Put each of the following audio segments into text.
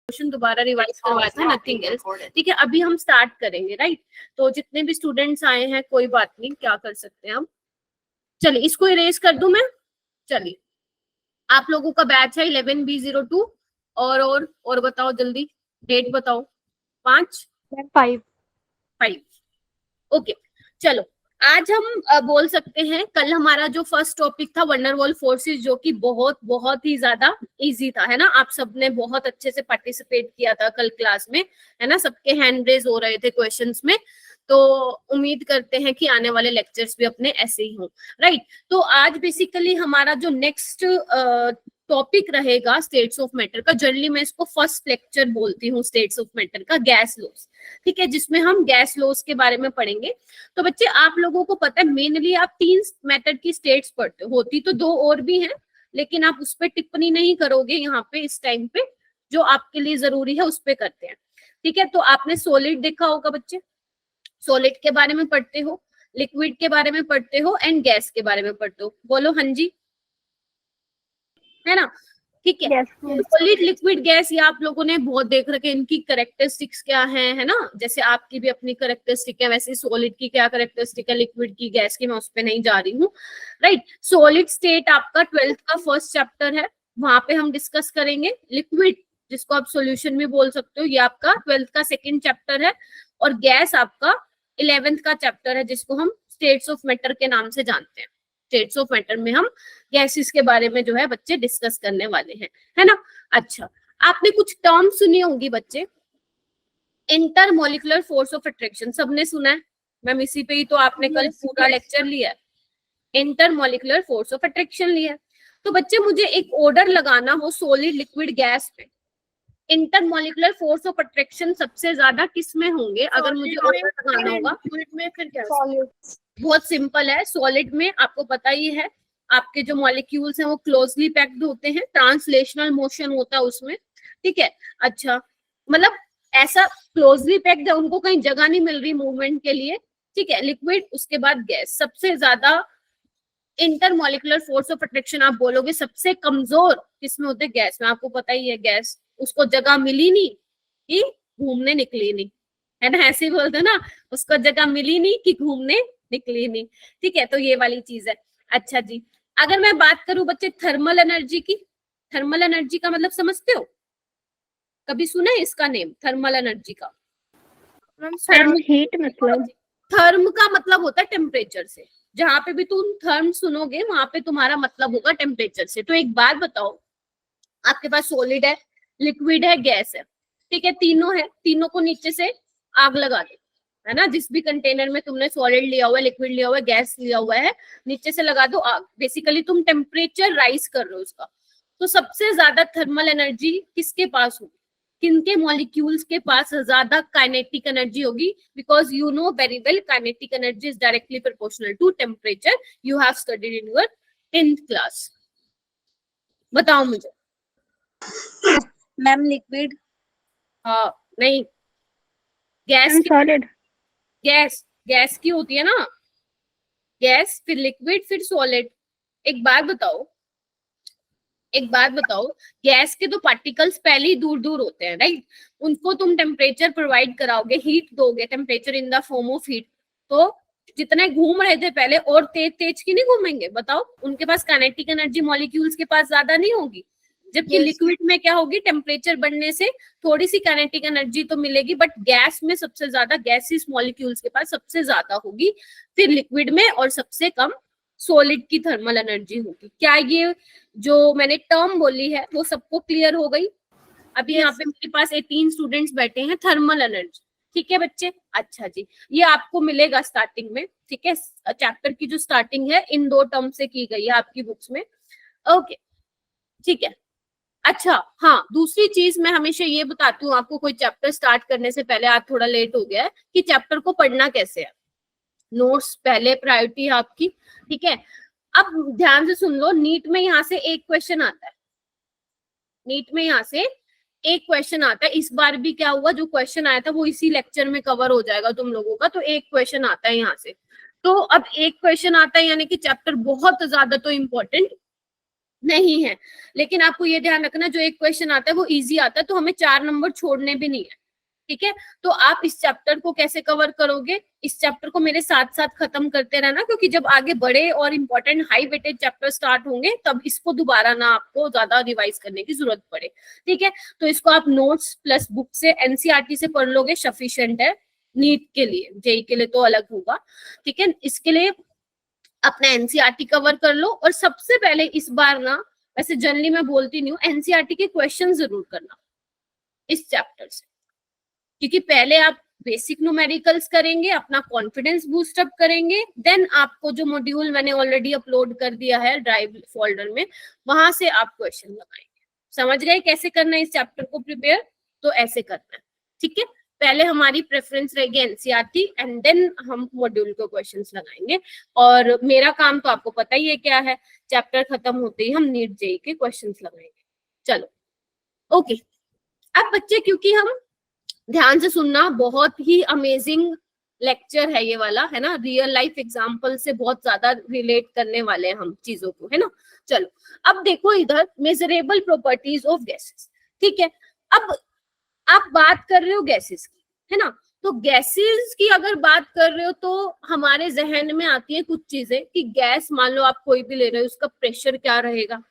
Question दोबारा revise करवाया था, नथिंग एल्स। ठीक है, अभी हम स्टार्ट करेंगे, राइट। तो जितने भी स्टूडेंट्स आए हैं कोई बात नहीं, क्या कर सकते हैं हम। चलिए इसको इरेज कर दूं मैं। चलिए आप लोगों का बैच है 11B02 और बताओ जल्दी, डेट बताओ। 5 ओके। चलो आज हम बोल सकते हैं, कल हमारा जो फर्स्ट टॉपिक था वंडरवॉल फोर्सेस, जो कि बहुत बहुत ही ज्यादा इजी था, है ना। आप सबने बहुत अच्छे से पार्टिसिपेट किया था कल क्लास में, है ना। सबके हैंड रेज हो रहे थे क्वेश्चंस में, तो उम्मीद करते हैं कि आने वाले लेक्चर्स भी अपने ऐसे ही हों, राइट। तो आज बेसिकली हमारा जो नेक्स्ट टॉपिक रहेगा स्टेट्स ऑफ मैटर का। जनरली मैं इसको फर्स्ट लेक्चर बोलती हूँ स्टेट्स ऑफ मैटर का, गैस लॉस, ठीक है, जिसमें हम गैस लॉस के बारे में पढ़ेंगे। तो बच्चे आप लोगों को पता है मेनली आप 3 मेथड की स्टेट्स पढ़ते हो, होती तो 2 और भी हैं, लेकिन आप उस पर टिप्पणी नहीं करोगे यहाँ पे इस टाइम पे, जो आपके लिए जरूरी है उस पे करते हैं, ठीक है। तो आपने सॉलिड देखा होगा बच्चे, सॉलिड के बारे में पढ़ते हो, लिक्विड के बारे में पढ़ते हो एंड गैस के बारे में पढ़ते हो। बोलो हाँ जी, है ना, ठीक है। सॉलिड लिक्विड गैस ये आप लोगों ने बहुत देख रखे, इनकी करेक्टरिस्टिक्स क्या है ना। जैसे आपकी भी अपनी करेक्टरिस्टिक है, वैसे सॉलिड की क्या करेक्टरिस्टिक है, लिक्विड की, गैस की, मैं उस पर नहीं जा रही हूँ, राइट। सॉलिड स्टेट आपका 12th का फर्स्ट चैप्टर है, वहां पे हम डिस्कस करेंगे। लिक्विड जिसको आप सॉल्यूशन भी बोल सकते हो, ये आपका 12th का सेकेंड चैप्टर है। और गैस आपका 11th का चैप्टर है, जिसको हम स्टेट्स ऑफ मैटर के नाम से जानते हैं। स्टेट्स ऑफ मैटर में हम गैसेस के बारे में जो है बच्चे डिस्कस करने वाले हैं, है ना। अच्छा, आपने कुछ टर्म सुनी होंगी बच्चे, इंटरमोलिकुलर फोर्स ऑफ अट्रैक्शन, सबने सुना है मैम, इसी पे ही तो आपने कल पूरा लेक्चर लिया है, इंटरमोलिकुलर फोर्स ऑफ अट्रैक्शन लिया है। तो बच्चे मुझे एक ऑर्डर लगाना हो सॉलिड लिक्विड गैस पे, इंटरमोलिकुलर फोर्स ऑफ अट्रैक्शन सबसे ज्यादा किस में होंगे, अगर मुझे ऑर्डर लगाना होगा। में फिर क्या, बहुत सिंपल है, सॉलिड में आपको पता ही है, आपके जो मॉलिक्यूल्स हैं वो क्लोजली पैक्ड होते हैं, ट्रांसलेशनल मोशन होता है उसमें, ठीक है। अच्छा, मतलब ऐसा क्लोजली पैक्ड है, उनको कहीं जगह नहीं मिल रही मूवमेंट के लिए, ठीक है। लिक्विड, उसके बाद गैस। सबसे ज्यादा इंटरमोलिकुलर फोर्स ऑफ अट्रैक्शन आप बोलोगे सबसे कमजोर किसमें होते हैं, गैस में। आपको पता ही है गैस, उसको जगह मिली नहीं कि घूमने निकली नहीं, है ना, ऐसे ही बोलते ना, उसको जगह मिली नहीं कि घूमने निकली नहीं, ठीक है। तो ये वाली चीज है। अच्छा जी, अगर मैं बात करूं बच्चे थर्मल एनर्जी की, थर्मल एनर्जी का मतलब समझते हो, कभी सुना है इसका नेम थर्मल एनर्जी का? हीट मतलब, थर्म का मतलब होता है टेम्परेचर से, जहां पे भी तुम थर्म सुनोगे वहां पे तुम्हारा मतलब होगा टेम्परेचर से। तो एक बात बताओ, आपके पास सॉलिड है, लिक्विड है, गैस है, ठीक है, तीनों है, तीनों को नीचे से आग लगा दो, है ना। जिस भी कंटेनर में तुमने सॉलिड लिया हुआ है, लिक्विड लिया हुआ है, गैस लिया हुआ है, नीचे से लगा दो आग। बेसिकली तुम टेम्परेचर राइज कर रहे हो उसका। तो सबसे ज्यादा थर्मल एनर्जी किसके पास होगी, किनके मॉलिक्यूल्स के पास ज्यादा काइनेटिक एनर्जी होगी? Because you know very well kinetic energy is directly proportional to temperature, you have studied in your 10th class. बताओ मुझे। मैम लिक्विड, हाँ नहीं, गैस की, सॉलिड, गैस गैस की होती है ना, गैस फिर लिक्विड फिर सॉलिड। एक बात बताओ, एक बात बताओ, गैस के तो पार्टिकल्स पहले ही दूर दूर होते हैं, राइट। उनको तुम टेम्परेचर प्रोवाइड कराओगे, हीट दोगे, temperature in the form of heat, तो जितने घूम रहे थे पहले और तेज तेज की नहीं घूमेंगे, बताओ। उनके पास काइनेटिक एनर्जी मॉलिक्यूल्स के पास ज्यादा नहीं होगी, जबकि लिक्विड में क्या होगी, टेम्परेचर बढ़ने से थोड़ी सी काइनेटिक एनर्जी तो मिलेगी, बट गैस में सबसे ज्यादा, गैसियस मॉलिक्यूल्स के पास सबसे ज्यादा होगी, फिर लिक्विड में, और सबसे कम सॉलिड की थर्मल एनर्जी होगी। क्या ये जो मैंने टर्म बोली है वो सबको क्लियर हो गई? अभी यहाँ पे मेरे पास 18 स्टूडेंट्स बैठे हैं, थर्मल एनर्जी, ठीक है बच्चे। अच्छा जी, ये आपको मिलेगा स्टार्टिंग में, ठीक है। चैप्टर की जो स्टार्टिंग है इन 2 टर्म से की गई है आपकी बुक्स में, ओके, ठीक है। अच्छा हाँ, दूसरी चीज मैं हमेशा ये बताती हूँ आपको, कोई चैप्टर स्टार्ट करने से पहले, आज थोड़ा लेट हो गया है, कि चैप्टर को पढ़ना कैसे है। नोट्स पहले प्रायोरिटी है आपकी, ठीक है। अब ध्यान से सुन लो, नीट में यहाँ से एक क्वेश्चन आता है, नीट में यहाँ से एक क्वेश्चन आता है। इस बार भी क्या हुआ, जो क्वेश्चन आया था वो इसी लेक्चर में कवर हो जाएगा तुम लोगों का, तो एक क्वेश्चन आता है यहाँ से। तो अब एक क्वेश्चन आता है, यानी कि चैप्टर बहुत ज्यादा तो इम्पोर्टेंट नहीं है। लेकिन आपको ये ध्यान रखना, जो एक क्वेश्चन आता है वो इजी आता है, तो हमें 4 नंबर छोड़ने भी नहीं है, ठीक है। तो आप इस चैप्टर को कैसे कवर करोगे, इस चैप्टर को मेरे साथ साथ खत्म करते रहना, क्योंकि जब आगे बड़े और important high weightage chapter start होंगे तब इसको दोबारा ना आपको ज्यादा रिवाइज करने की जरूरत पड़े, ठीक है। तो इसको आप नोट्स प्लस बुक से एनसीईआरटी से पढ़ लोगे, सफिशिएंट है। नीट के लिए, जेई के लिए तो अलग होगा, ठीक है। इसके लिए अपना एनसीईआरटी कवर कर लो, और सबसे पहले इस बार ना, वैसे जनरली मैं बोलती नहीं हूँ, एनसीईआरटी के क्वेश्चन जरूर करना इस चैप्टर से, क्योंकि पहले आप बेसिक न्यूमेरिकल्स करेंगे, अपना कॉन्फिडेंस बूस्ट अप करेंगे, देन आपको जो मॉड्यूल मैंने ऑलरेडी अपलोड कर दिया है ड्राइव फोल्डर में, वहां से आप क्वेश्चन लगाएंगे। समझ गए कैसे करना है इस चैप्टर को प्रिपेयर? तो ऐसे करना है, ठीक है। पहले हमारी प्रेफरेंस रहेगी एनसीईआरटी, एंड देन हम मॉड्यूल को क्वेश्चंस लगाएंगे। और मेरा काम तो आपको पता ही है क्या है, चैप्टर खत्म होते ही हम नीट जेई के क्वेश्चंस लगाएंगे। चलो ओके। अब बच्चे, क्योंकि हम, ध्यान से सुनना, बहुत ही अमेजिंग लेक्चर है ये वाला, है ना, रियल लाइफ एग्जांपल से बहुत ज्यादा रिलेट करने वाले हैं हम चीजों को, है ना। चलो अब देखो इधर, मेजरेबल प्रॉपर्टीज ऑफ गैसेस, ठीक है। अब आप बात कर रहे हो गैसेस की, है ना, तो गैसेस की अगर बात कर रहे हो तो हमारे जहन में आती है कुछ चीजें, कि गैस मान लो आप कोई भी ले रहे हो, उसका प्रेशर क्या रहेगा,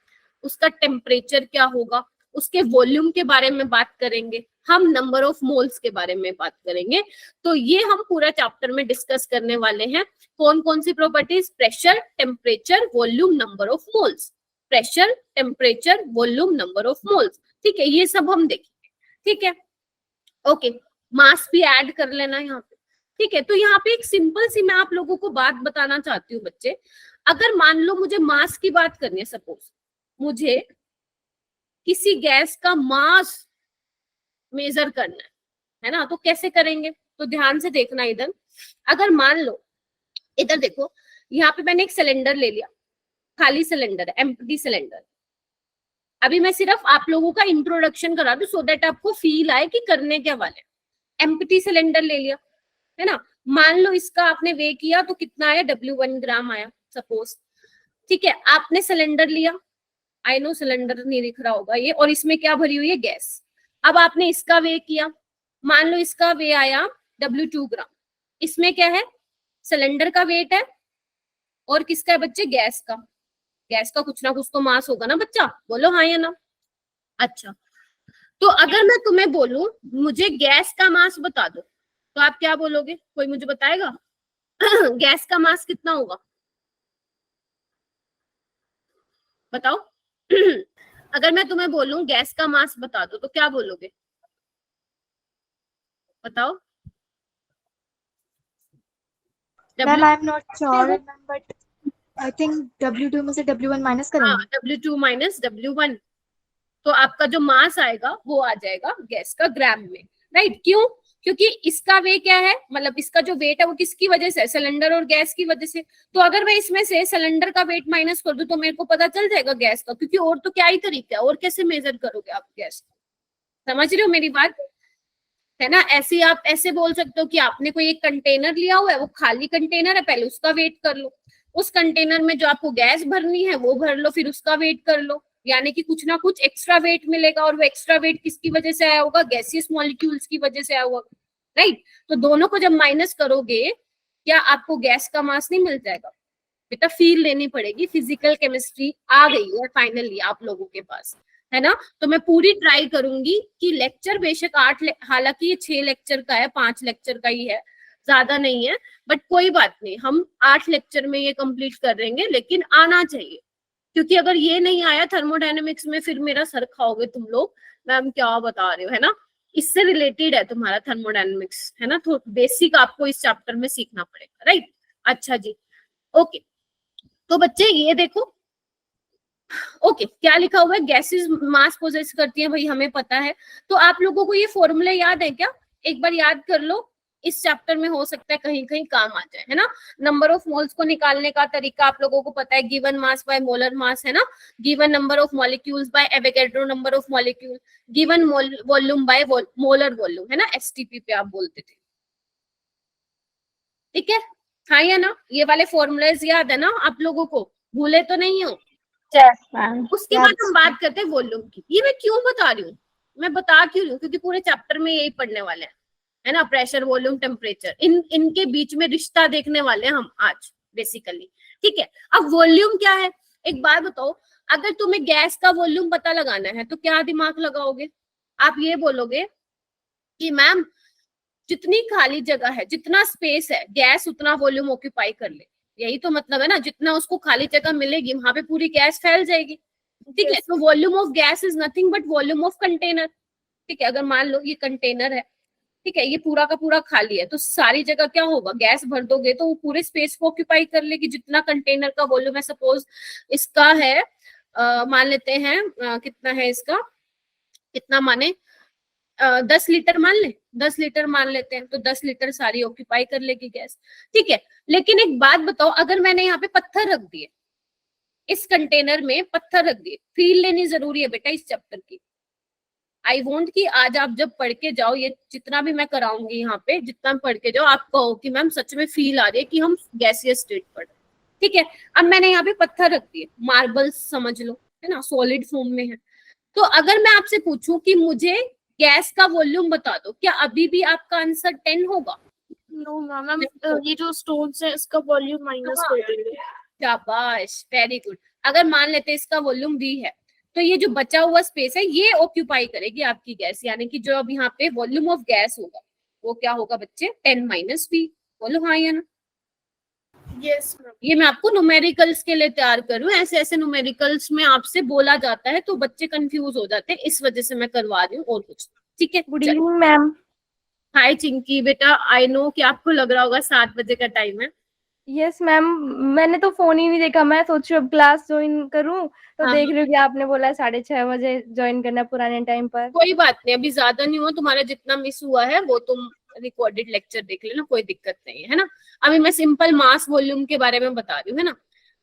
उसका टेम्परेचर क्या होगा, उसके वॉल्यूम के बारे में बात करेंगे, हम नंबर ऑफ मोल्स के बारे में बात करेंगे। तो ये हम पूरा चैप्टर में डिस्कस करने वाले हैं। कौन कौन सी properties? Pressure, temperature, volume, number of moles. Pressure, temperature, volume, number of moles, ठीक है, ये सब हम देखेंगे, ठीक है। ओके, मास भी ऐड कर लेना यहाँ पे, ठीक है। तो यहाँ पे एक सिंपल सी मैं आप लोगों को बात बताना चाहती हूँ बच्चे, अगर मान लो मुझे मास की बात करनी है, सपोज मुझे किसी गैस का मास मेजर करना है ना, तो कैसे करेंगे? तो ध्यान से देखना इधर, अगर मान लो, इधर देखो, यहाँ पे मैंने एक सिलेंडर ले लिया, खाली सिलेंडर है, एम्प्टी सिलेंडर। अभी मैं सिर्फ आप लोगों का इंट्रोडक्शन करा दूं, सो दैट आपको फील आए कि करने क्या वाले। एम्प्टी सिलेंडर ले लिया, है ना, मान लो इसका आपने वे किया तो कितना आया, W1 ग्राम आया सपोज, ठीक है। आपने सिलेंडर लिया, आई नो सिलेंडर नहीं दिख रहा होगा ये, और इसमें क्या भरी हुई है, गैस। अब आपने इसका वे किया, मान लो इसका वे आया W2 ग्राम, इसमें क्या है, सिलेंडर का वेट है, और किसका है बच्चे, गैस का। गैस का कुछ ना कुछ तो मास होगा ना बच्चा, बोलो हाँ या ना। अच्छा, तो अगर मैं तुम्हें बोलूं मुझे गैस का मास बता दो, तो आप क्या बोलोगे? कोई मुझे बताएगा? गैस का मास कितना होगा, बताओ। अगर मैं तुम्हें बोलूं गैस का मास बता दो, तो क्या बोलोगे, बताओ। Well, I'm not sure, but I think W2 में से W1 माइनस करेंगे। W2 माइनस W1, तो आपका जो मास आएगा वो आ जाएगा गैस का ग्राम में, राइट। क्यों? क्योंकि इसका वे क्या है, मतलब इसका जो वेट है वो किसकी वजह से, सिलेंडर और गैस की वजह से। तो अगर मैं इसमें से सिलेंडर का वेट माइनस कर दूं तो मेरे को पता चल जाएगा गैस का, क्योंकि और तो क्या ही तरीका है, और कैसे मेजर करोगे आप गैस को? समझ रहे हो मेरी बात, है ना। ऐसे आप ऐसे बोल सकते हो कि आपने कोई एक कंटेनर लिया हुआ है, वो खाली कंटेनर है, पहले उसका वेट कर लो, उस कंटेनर में जो आपको गैस भरनी है वो भर लो, फिर उसका वेट कर लो, यानी कि कुछ ना कुछ एक्स्ट्रा वेट मिलेगा, और वो एक्स्ट्रा वेट किसकी वजह से आया होगा, गैसियस मॉलिक्यूल्स की वजह से आया होगा, राइट। तो दोनों को जब माइनस करोगे, क्या आपको गैस का मास नहीं मिल जाएगा? बेटा फील लेनी पड़ेगी, फिजिकल केमिस्ट्री आ गई है फाइनली आप लोगों के पास, है ना। तो मैं पूरी ट्राई करूंगी कि लेक्चर बेशक 8, हालांकि ये 6 लेक्चर का है, 5 लेक्चर का ही है, ज्यादा नहीं है, बट कोई बात नहीं, हम 8 लेक्चर में ये कंप्लीट कर देंगे, लेकिन आना चाहिए, क्योंकि अगर ये नहीं आया थर्मोडायनेमिक्स में, फिर मेरा सर खाओगे तुम लोग, मैम क्या बता रहे हो, है ना। इससे रिलेटेड है तुम्हारा थर्मोडायनेमिक्स, है ना, तो बेसिक आपको इस चैप्टर में सीखना पड़ेगा, राइट। अच्छा जी, ओके। तो बच्चे ये देखो, ओके, क्या लिखा हुआ है, गैसेस मास पोजेस करती है, भाई हमें पता है। तो आप लोगों को ये फॉर्मूले याद है क्या? एक बार याद कर लो, इस चैप्टर में हो सकता है कहीं कहीं काम आ जाए, है ना। नंबर ऑफ मोल्स को निकालने का तरीका आप लोगों को पता है, given mass by molar mass, है ना, given number of molecules bye Avogadro number of molecule, given volume by molar volume, है ना, एसटीपी पे आप बोलते थे, ठीक है, हाँ या ना। ये वाले फॉर्मूलेज याद है ना आप लोगों को, भूले तो नहीं हो? Yes ma'am. उसके बाद हम बात करते हैं वॉल्यूम की। ये मैं क्यों बता रही हूँ, मैं बता क्यों रही हूँ, क्योंकि पूरे चैप्टर में यही पढ़ने वाले हैं, है ना, प्रेशर, वॉल्यूम, टेम्परेचर, इनके बीच में रिश्ता देखने वाले हैं हम आज बेसिकली। ठीक है, अब वॉल्यूम क्या है, एक बात बताओ, अगर तुम्हें गैस का वॉल्यूम पता लगाना है तो क्या दिमाग लगाओगे? आप ये बोलोगे कि मैम जितनी खाली जगह है, जितना स्पेस है, गैस उतना वॉल्यूम ऑक्यूपाई कर ले। यही तो मतलब है ना, जितना उसको खाली जगह मिलेगी वहां पे पूरी गैस फैल जाएगी। ठीक है, तो volume of gas is nothing but volume of container. ठीक है, अगर मान लो ये कंटेनर है, ठीक है, ये पूरा का पूरा खाली है, तो सारी जगह क्या होगा, गैस भर दोगे तो वो पूरे स्पेस को ऑक्यूपाई कर लेगी, जितना कंटेनर का वॉल्यूम है। सपोज इसका है मान लेते हैं कितना है इसका, कितना माने 10 लीटर मान ले, 10 लीटर मान लेते हैं, तो 10 लीटर सारी ऑक्यूपाई कर लेगी गैस। ठीक है, लेकिन एक बात बताओ, अगर मैंने यहाँ पे पत्थर रख दिए, इस कंटेनर में पत्थर रख दिए, फील लेनी जरूरी है बेटा इस चैप्टर की। आई वॉन्ट कि आज आप जब पढ़ के जाओ, ये जितना भी मैं कराऊंगी यहाँ पे, जितना पढ़ के जाओ, आप कहो कि मैम सच में फील आ रही है कि हम गैसियस स्टेट पढ़ रहे। ठीक है, अब मैंने यहाँ पे पत्थर रख दिए, मार्बल्स समझ लो, है ना, सॉलिड फॉर्म में है। तो अगर मैं आपसे पूछूं कि मुझे गैस का वॉल्यूम बता दो, क्या अभी भी आपका आंसर 10 होगा? नो मैम, ये जो स्टोन्स है इसका वॉल्यूम माइनस कर देंगे। शाबाश, वेरी गुड। अगर मान लेते हैं इसका वॉल्यूम V है, तो ये जो बचा हुआ स्पेस है ये ऑक्यूपाई करेगी आपकी गैस, यानी कि जो अब यहाँ पे वॉल्यूम ऑफ गैस होगा वो क्या होगा बच्चे, 10 माइनस V। बोलो हाँ या ना? Yes ma'am. ये मैं आपको न्यूमेरिकल्स के लिए तैयार करूँ, ऐसे ऐसे न्यूमेरिकल्स में आपसे बोला जाता है तो बच्चे कंफ्यूज हो जाते हैं, इस वजह से मैं करवा रही हूँ, और कुछ। ठीक है, गुड इवनिंग मैम। हाय चिंकी बेटा, आई नो कि आपको लग रहा होगा 7 बजे का टाइम है। यस मैम, मैंने तो फोन ही नहीं देखा, मैं सोच रही हूँ अब क्लास ज्वाइन करूँ तो हाँ, देख रही हूँ कि आपने बोला 6:30 बजे ज्वाइन करना पुराने टाइम पर। कोई बात नहीं, अभी ज्यादा नहीं हुआ, तुम्हारा जितना मिस हुआ है वो तुम रिकॉर्डेड लेक्चर देख लेना, कोई दिक्कत नहीं है ना। अभी मैं सिंपल मास वॉल्यूम के बारे में बता रही हूँ, है ना।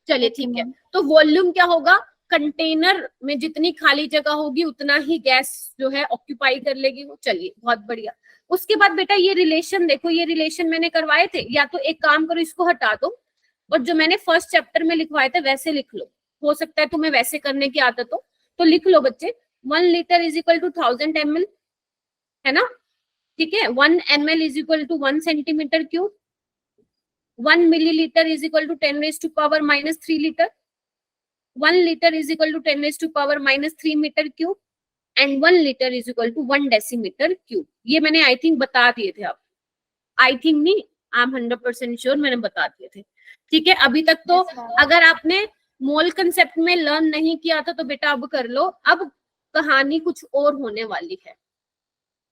चलिए ठीक है, तो वॉल्यूम क्या होगा, कंटेनर में जितनी खाली जगह होगी उतना ही गैस जो है ऑक्यूपाई कर लेगी वो। चलिए बहुत बढ़िया। उसके बाद बेटा ये रिलेशन देखो, ये रिलेशन मैंने करवाए थे, या तो एक काम करो इसको हटा दो और जो मैंने फर्स्ट चैप्टर में लिखवाए थे वैसे लिख लो, हो सकता है तुम्हें वैसे करने की आदत हो, तो लिख लो बच्चे। 1 litre is equal to 1000 ml, है ना। ठीक है, 1 ml is equal to 1 centimetre cube, 1 millilitre is equal to 10 raised to power minus 3 लीटर, 1 litre is equal to 10 raised to power minus 3 metre cube, and 1 litre is equal to 1 decimetre cube. ये मैंने I think बता दिए थे आप, I think नहीं, I am 100% sure मैंने बता दिए थे। ठीक है, अभी तक तो अगर आपने मोल कंसेप्ट में लर्न नहीं किया था तो बेटा अब कर लो, अब कहानी कुछ और होने वाली है।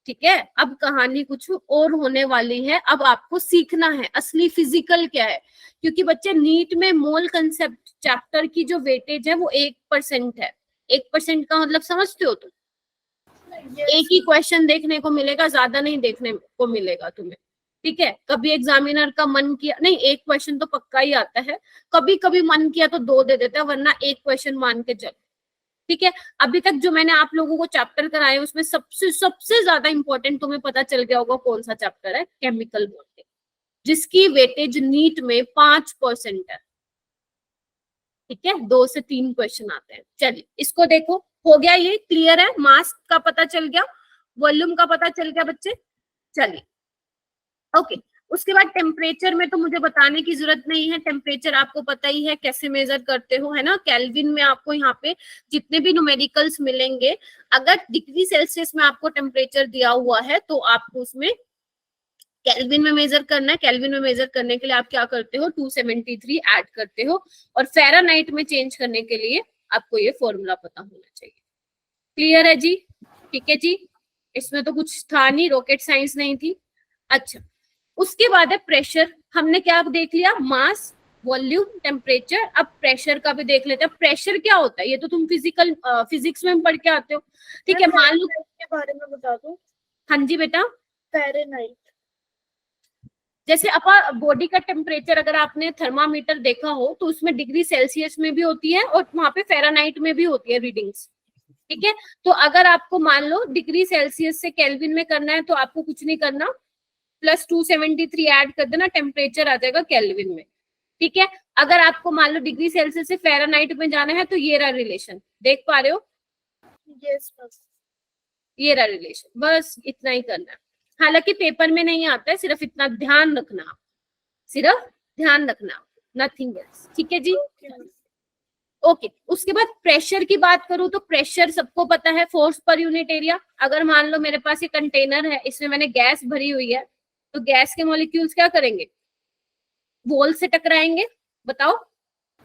ठीक है, अब कहानी कुछ और होने वाली है, अब आपको सीखना है असली फिजिकल क्या है, क्योंकि बच्चे नीट में मोल कंसेप्ट चैप्टर की जो वेटेज है वो 1% है। 1% का मतलब समझते हो तुम? एक ही क्वेश्चन देखने को मिलेगा, ज्यादा नहीं देखने को मिलेगा तुम्हें। ठीक है, कभी एग्जामिनर का मन किया, नहीं एक क्वेश्चन तो पक्का ही आता है, कभी कभी मन किया तो 2 दे देता है, वरना एक क्वेश्चन मान के चलो। ठीक है, अभी तक जो मैंने आप लोगों को चैप्टर कराए उसमें सबसे ज्यादा इंपॉर्टेंट तुम्हें पता चल गया होगा कौन सा चैप्टर है, केमिकल बॉन्डिंग, जिसकी वेटेज नीट में 5% है। ठीक है, 2 से 3 क्वेश्चन आते हैं। चलिए इसको देखो, हो गया, ये क्लियर है, मास का पता चल गया, वॉल्यूम का पता चल गया बच्चे। चलिए ओके, उसके बाद टेम्परेचर में तो मुझे बताने की जरूरत नहीं है, टेम्परेचर आपको पता ही है कैसे मेजर करते हो, है ना। केल्विन में आपको यहाँ पे जितने भी न्यूमेरिकल्स मिलेंगे, अगर डिग्री सेल्सियस में आपको टेम्परेचर दिया हुआ है तो आपको उसमें केल्विन में मेजर करना है। केल्विन में मेजर करने के लिए आप क्या करते हो, 273 ऐड करते हो, और फ़ारेनहाइट में चेंज करने के लिए आपको ये फॉर्मूला पता होना चाहिए। क्लियर है जी? ठीक है जी, इसमें तो कुछ था नहीं, रॉकेट साइंस नहीं थी। अच्छा, उसके बाद है प्रेशर। हमने क्या देख लिया, मास, वॉल्यूम, टेम्परेचर। अब प्रेशर का भी देख लेते हैं। प्रेशर क्या होता है, ये तो तुम फिजिक्स में पढ़ के आते हो। ठीक है, मान लो के बारे में बता दो। हाँ जी बेटा, फ़ारेनहाइट, जैसे अपा बॉडी का टेम्परेचर अगर आपने थर्मामीटर देखा हो तो उसमें डिग्री सेल्सियस में भी होती है और वहां पे फ़ारेनहाइट में भी होती है रीडिंग्स। ठीक है, तो अगर आपको मान लो डिग्री सेल्सियस से केल्विन में करना है तो आपको कुछ नहीं करना, प्लस 273 ऐड कर देना, टेम्परेचर आ जाएगा केल्विन में। ठीक है, अगर आपको मान लो डिग्री सेल्सियस से फ़ारेनहाइट में जाना है तो ये रहा रिलेशन, देख पा रहे हो? यस बस ये रहा रिलेशन, बस इतना ही करना है। हालांकि पेपर में नहीं आता है, सिर्फ इतना ध्यान रखना, सिर्फ ध्यान रखना, नथिंग एल्स। ठीक है जी, ओके। उसके बाद प्रेशर की बात करूं तो प्रेशर सबको पता है, फोर्स पर यूनिट एरिया। अगर मान लो मेरे पास ये कंटेनर है, इसमें मैंने गैस भरी हुई है, तो गैस के मॉलिक्यूल्स क्या करेंगे? वॉल से टकराएंगे, बताओ,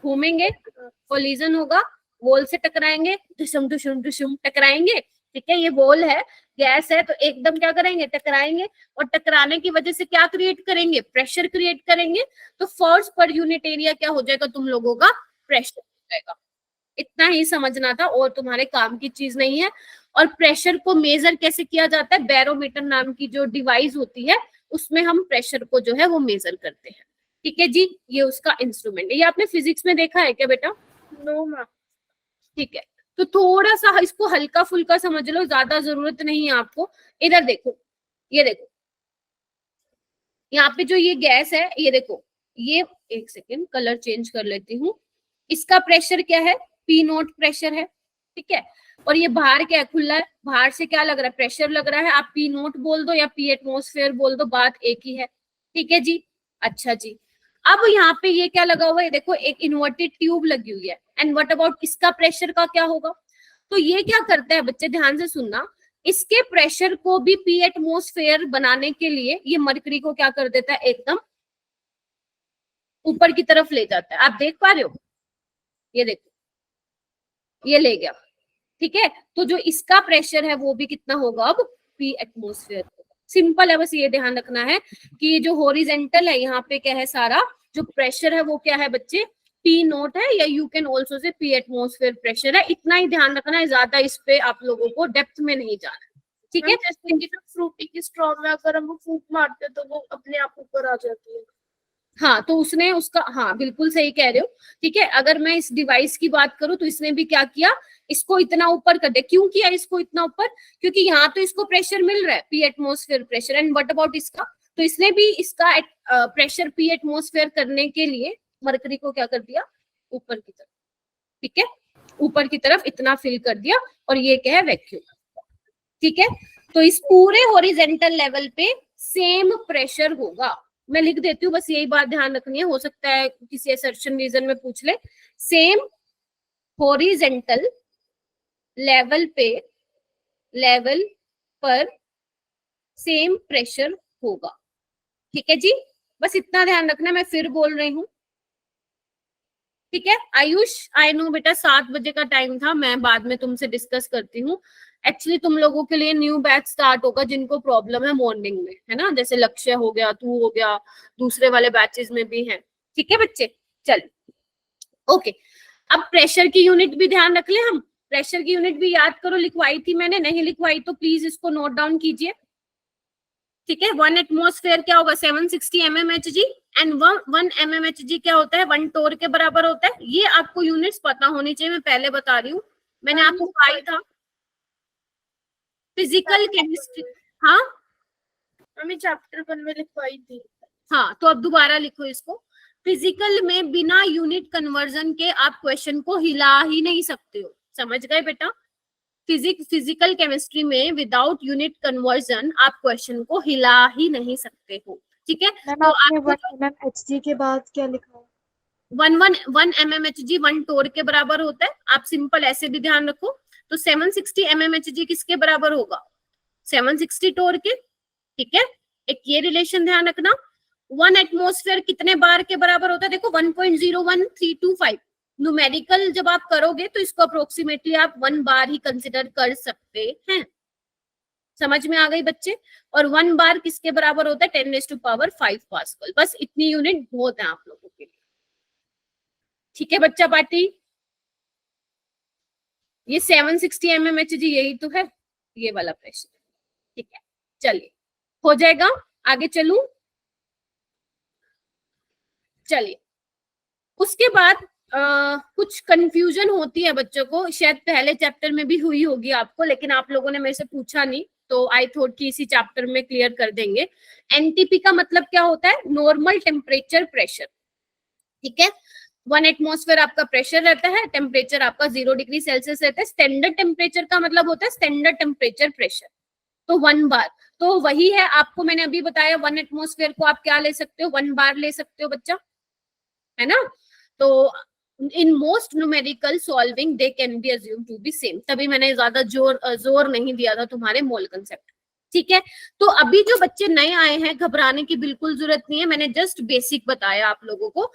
घूमेंगे, कोलिजन होगा, वॉल से टकराएंगे, दुशम दुशम दुशम टकराएंगे। ठीक है, ये वॉल है, गैस है, तो एकदम क्या करेंगे? टकराएंगे, और टकराने की वजह से क्या क्रिएट करेंगे? प्रेशर क्रिएट करेंगे। तो फोर्स पर यूनिट एरिया क्या हो जाएगा तुम लोगों का? प्रेशर हो जाएगा। इतना ही समझना था, और तुम्हारे काम की चीज नहीं है। और प्रेशर को मेजर कैसे किया जाता है? बैरोमीटर नाम की जो डिवाइस होती है, उसमें हम प्रेशर को जो है वो मेजर करते हैं। ठीक है जी, ये उसका इंस्ट्रूमेंट है। ये आपने फिजिक्स में देखा है क्या बेटा? No ma'am. ठीक है, तो थोड़ा सा इसको हल्का फुल्का समझ लो, ज्यादा जरूरत नहीं है आपको। इधर देखो, ये देखो, यहाँ पे जो ये गैस है, ये देखो, ये एक सेकेंड कलर चेंज कर लेती हूँ। इसका प्रेशर क्या है? पी नोट प्रेशर है। ठीक है, और ये बाहर क्या है? खुला है। बाहर से क्या लग रहा है? प्रेशर लग रहा है। आप पी नोट बोल दो या पी एटमोस्फेयर बोल दो, बात एक ही है। ठीक है जी, अच्छा जी। अब यहाँ पे ये क्या लगा हुआ है? देखो, एक इन्वर्टेड ट्यूब लगी हुई है। एंड व्हाट अबाउट इसका प्रेशर का क्या होगा? तो ये क्या करता है बच्चे, ध्यान से सुनना, इसके प्रेशर को भी पी एटमोस्फेयर बनाने के लिए ये मरकरी को क्या कर देता है? एकदम ऊपर की तरफ ले जाता है। आप देख पा रहे हो? ये देखो, ये ले गया। ठीक है, तो जो इसका प्रेशर है वो भी कितना होगा? अब पी एटमोस्फेयर। सिंपल है, बस ये ध्यान रखना है कि जो हॉरिजेंटल है यहाँ पे क्या है? सारा जो प्रेशर है वो क्या है बच्चे? पी नोट है, या you can also say P atmosphere pressure है। इतना ही ध्यान रखना है, ज्यादा इस पे आप लोगों को डेप्थ में नहीं जाना। ठीक है, जैसे कि जो फ्रूटी की स्ट्रॉ में अगर हम फूंक मारते हैं तो वो अपने आप ऊपर आ जाती है। हाँ, तो उसने उसका, हाँ बिल्कुल सही कह रहे हो। ठीक है, अगर मैं इस डिवाइस की बात करूं तो इसने भी क्या किया? इसको इतना ऊपर कर दिया। क्यों किया इसको इतना ऊपर? क्योंकि यहाँ तो इसको प्रेशर मिल रहा है, P atmosphere pressure. And what about इसका? तो इसने भी इसका प्रेशर पी एटमोस्फेयर करने के लिए मरकरी को क्या कर दिया? ऊपर की तरफ। ठीक है, ऊपर की तरफ इतना फिल कर दिया, और ये क्या है? वैक्यूम। ठीक है, तो इस पूरे हॉरिजेंटल लेवल पे सेम प्रेशर होगा। मैं लिख देती हूँ, बस यही बात ध्यान रखनी है, हो सकता है किसी असर्शन रीजन में पूछ ले। सेम हॉरिजेंटल लेवल पर सेम प्रेशर होगा। ठीक है जी, बस इतना ध्यान रखना। मैं फिर बोल रही हूँ, ठीक है आयुष? आई नो बेटा 7 बजे का टाइम था, मैं बाद में तुमसे डिस्कस करती हूँ। एक्चुअली तुम लोगों के लिए न्यू बैच स्टार्ट होगा जिनको प्रॉब्लम है मॉर्निंग में, है ना? जैसे लक्ष्य हो गया, तू हो गया, दूसरे वाले बैचेस में भी हैं। ठीक है बच्चे, चल ओके। अब प्रेशर की यूनिट भी ध्यान रख ले हम। प्रेशर की यूनिट भी याद करो, लिखवाई थी मैंने, नहीं लिखवाई तो प्लीज इसको नोट डाउन कीजिए। ठीक है, 1 एटमोस्फेयर क्या होगा? 760 mmHg। एंड 1 mmHg क्या होता है? 1 टोर के बराबर होता है। ये आपको यूनिट्स पता होनी चाहिए, मैं पहले बता रही हूँ, मैंने आपको पाई था फिजिकल केमिस्ट्री। हाँ, हमें चैप्टर 1 में लिखवाई थी। हाँ, तो अब दोबारा लिखो इसको। फिजिकल में बिना यूनिट कन्वर्जन के आप क्वेश्चन को हिला ही नहीं सकते हो, समझ गए बेटा? फिजिकल केमिस्ट्री में विदाउट यूनिट कन्वर्जन आप क्वेश्चन को हिला ही नहीं सकते हो। ठीक है, मैम तो आपने आपको 1 mmHg के बाद क्या लिखा है? 1 mmHg 1 टोर के बराबर होता है। आप सिंपल ऐसे भी ध्यान रखो, तो 760 mmHg किसके बराबर होगा? 760 टोर के। ठीक है, एक ये रिलेशन ध्यान रखना। 1 एटमोस्फेयर कितने बार के बराबर होता है? देखो 1.01325। न्यूमेरिकल जब आप करोगे तो इसको अप्रोक्सीमेटली आप 1 बार ही कंसिडर कर सकते हैं। समझ में आ गई बच्चे? और 1 बार किसके बराबर होता है? 10⁵ पास्कल। बस इतनी यूनिट बहुत है आप लोगों के लिए। ठीक है बच्चा पार्टी, ये 760 mmHg यही तो है, ये वाला प्रेशर। ठीक है, चलिए हो जाएगा, आगे चलूं? चलिए, उसके बाद कुछ कंफ्यूजन होती है बच्चों को, शायद पहले चैप्टर में भी हुई होगी आपको, लेकिन आप लोगों ने मेरे से पूछा नहीं, तो आई थॉट कि इसी चैप्टर में क्लियर कर देंगे। एनटीपी का मतलब क्या होता है? Normal temperature pressure. ठीक है, 1 एटमॉस्फेयर आपका प्रेशर रहता है, टेम्परेचर आपका 0 डिग्री सेल्सियस रहता है। स्टैंडर्ड टेम्परेचर का मतलब होता है स्टैंडर्ड टेम्परेचर प्रेशर, तो 1 बार। तो वही है, आपको मैंने अभी बताया 1 एटमॉस्फेयर को आप क्या ले सकते हो, 1 बार ले सकते हो बच्चा, है ना। तो in most numerical solving they can be assume to be same, तभी मैंने ज्यादा जोर नहीं दिया था तुम्हारे मोल कंसेप्ट, ठीक है। तो अभी जो बच्चे नए आए हैं, घबराने की बिल्कुल जरूरत नहीं है, मैंने जस्ट बेसिक बताया आप लोगों को।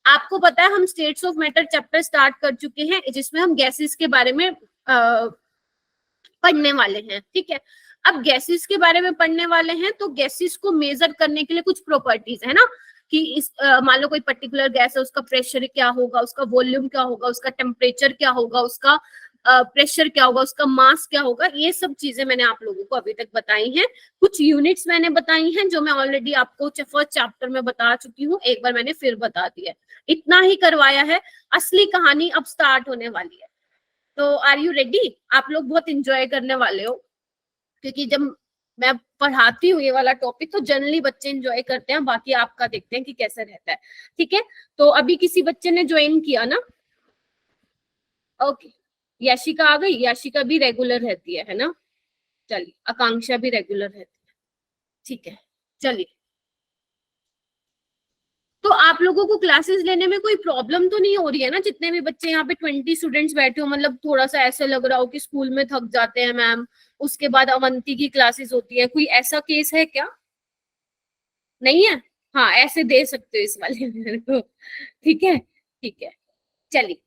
आपको पता है हम states of matter chapter start कर चुके हैं, जिसमें हम गैसेस के बारे में पढ़ने वाले हैं, ठीक है। अब गैसेस के बारे में पढ़ने वाले हैं, तो गैसेस को मेजर करने के लिए कुछ प्रॉपर्टीज है ना, कि इस मान लो कोई पर्टिकुलर गैस है, उसका प्रेशर क्या होगा, उसका वॉल्यूम क्या होगा, उसका टेम्परेचर क्या होगा, उसका प्रेशर क्या होगा, उसका मास क्या होगा, ये सब चीजें मैंने आप लोगों को अभी तक बताई हैं। कुछ यूनिट्स मैंने बताई हैं जो मैं ऑलरेडी आपको फर्स्ट चैप्टर में बता चुकी हूँ, एक बार मैंने फिर बता दिया, इतना ही करवाया है। असली कहानी अब स्टार्ट होने वाली है, तो आर यू रेडी? आप लोग बहुत इंजॉय करने वाले हो, क्योंकि जब मैं पढ़ाती हूँ ये वाला टॉपिक तो जनरली बच्चे एंजॉय करते हैं, बाकी आपका देखते हैं कि कैसे रहता है, ठीक है। तो अभी किसी बच्चे ने ज्वाइन किया ना, ओके, याशिका आ गई, याशिका भी रेगुलर रहती है ना, चलिए, आकांक्षा भी रेगुलर रहती है, ठीक है, चलिए। तो आप लोगों को क्लासेस लेने में कोई प्रॉब्लम तो नहीं हो रही है ना? जितने भी बच्चे यहाँ पे 20 स्टूडेंट्स बैठे हो, मतलब थोड़ा सा ऐसा लग रहा हो कि स्कूल में थक जाते हैं मैम, उसके बाद अवंती की क्लासेस होती है, कोई ऐसा केस है क्या? नहीं है? हाँ, ऐसे दे सकते हो इस वाले मेरे को, ठीक है, ठीक है, चलिए।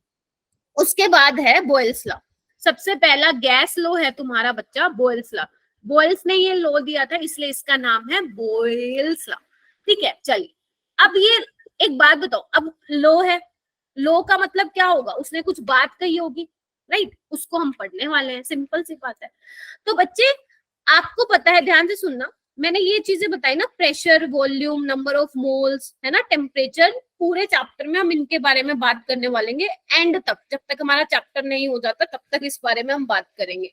उसके बाद है बॉयल्स लॉ। सबसे पहला गैस लॉ है तुम्हारा बच्चा बॉयल्स लॉ। बॉयल्स ने ये लॉ दिया था, इसलिए इसका नाम है बॉयल्स लॉ, ठीक है। चलिए, अब ये एक बात बताओ, अब लॉ है, लॉ का मतलब क्या होगा? उसने कुछ बात कही होगी, राइट, उसको हम पढ़ने वाले हैं, सिंपल सी बात है। तो बच्चे आपको पता है, ध्यान से सुनना, मैंने ये चीजें बताई ना, pressure, volume, number of moles, है ना, टेम्परेचर, पूरे चैप्टर में हम इनके बारे में बात करने वाले हैं एंड तक, जब तक हमारा चैप्टर नहीं हो जाता तब तक इस बारे में हम बात करेंगे।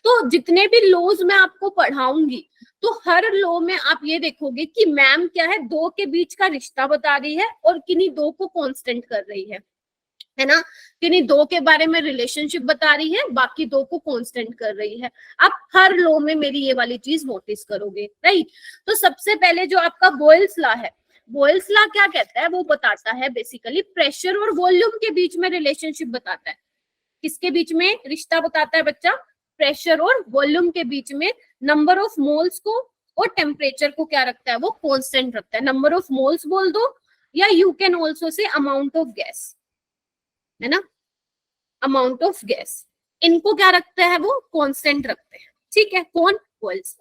तो जितने भी लॉज मैं आपको पढ़ाऊंगी, तो हर लॉ में आप ये देखोगे कि मैम क्या है, दो के बीच का रिश्ता बता रही है और किन्हीं दो को कांस्टेंट कर रही है ना, किन्हीं दो के बारे में रिलेशनशिप बता रही है, बाकी दो को कांस्टेंट कर रही है। आप हर लॉ में मेरी ये वाली चीज नोटिस करोगे, राइट। तो सबसे पहले जो आपका बॉयल्स लॉ है, बॉयल्स लॉ क्या कहता है? वो बताता है बेसिकली प्रेशर और वॉल्यूम के बीच में रिलेशनशिप बताता है। किसके बीच में रिश्ता बताता है बच्चा? प्रेशर और वॉल्यूम के बीच में। नंबर ऑफ मोल्स को और टेम्परेचर को क्या रखता है? वो कांस्टेंट रखता है। नंबर ऑफ मोल्स बोल दो, या you can also say amount of gas, है ना, अमाउंट ऑफ गैस, इनको क्या रखता है? वो कांस्टेंट रखते हैं, ठीक है। कौन? बॉयल्स।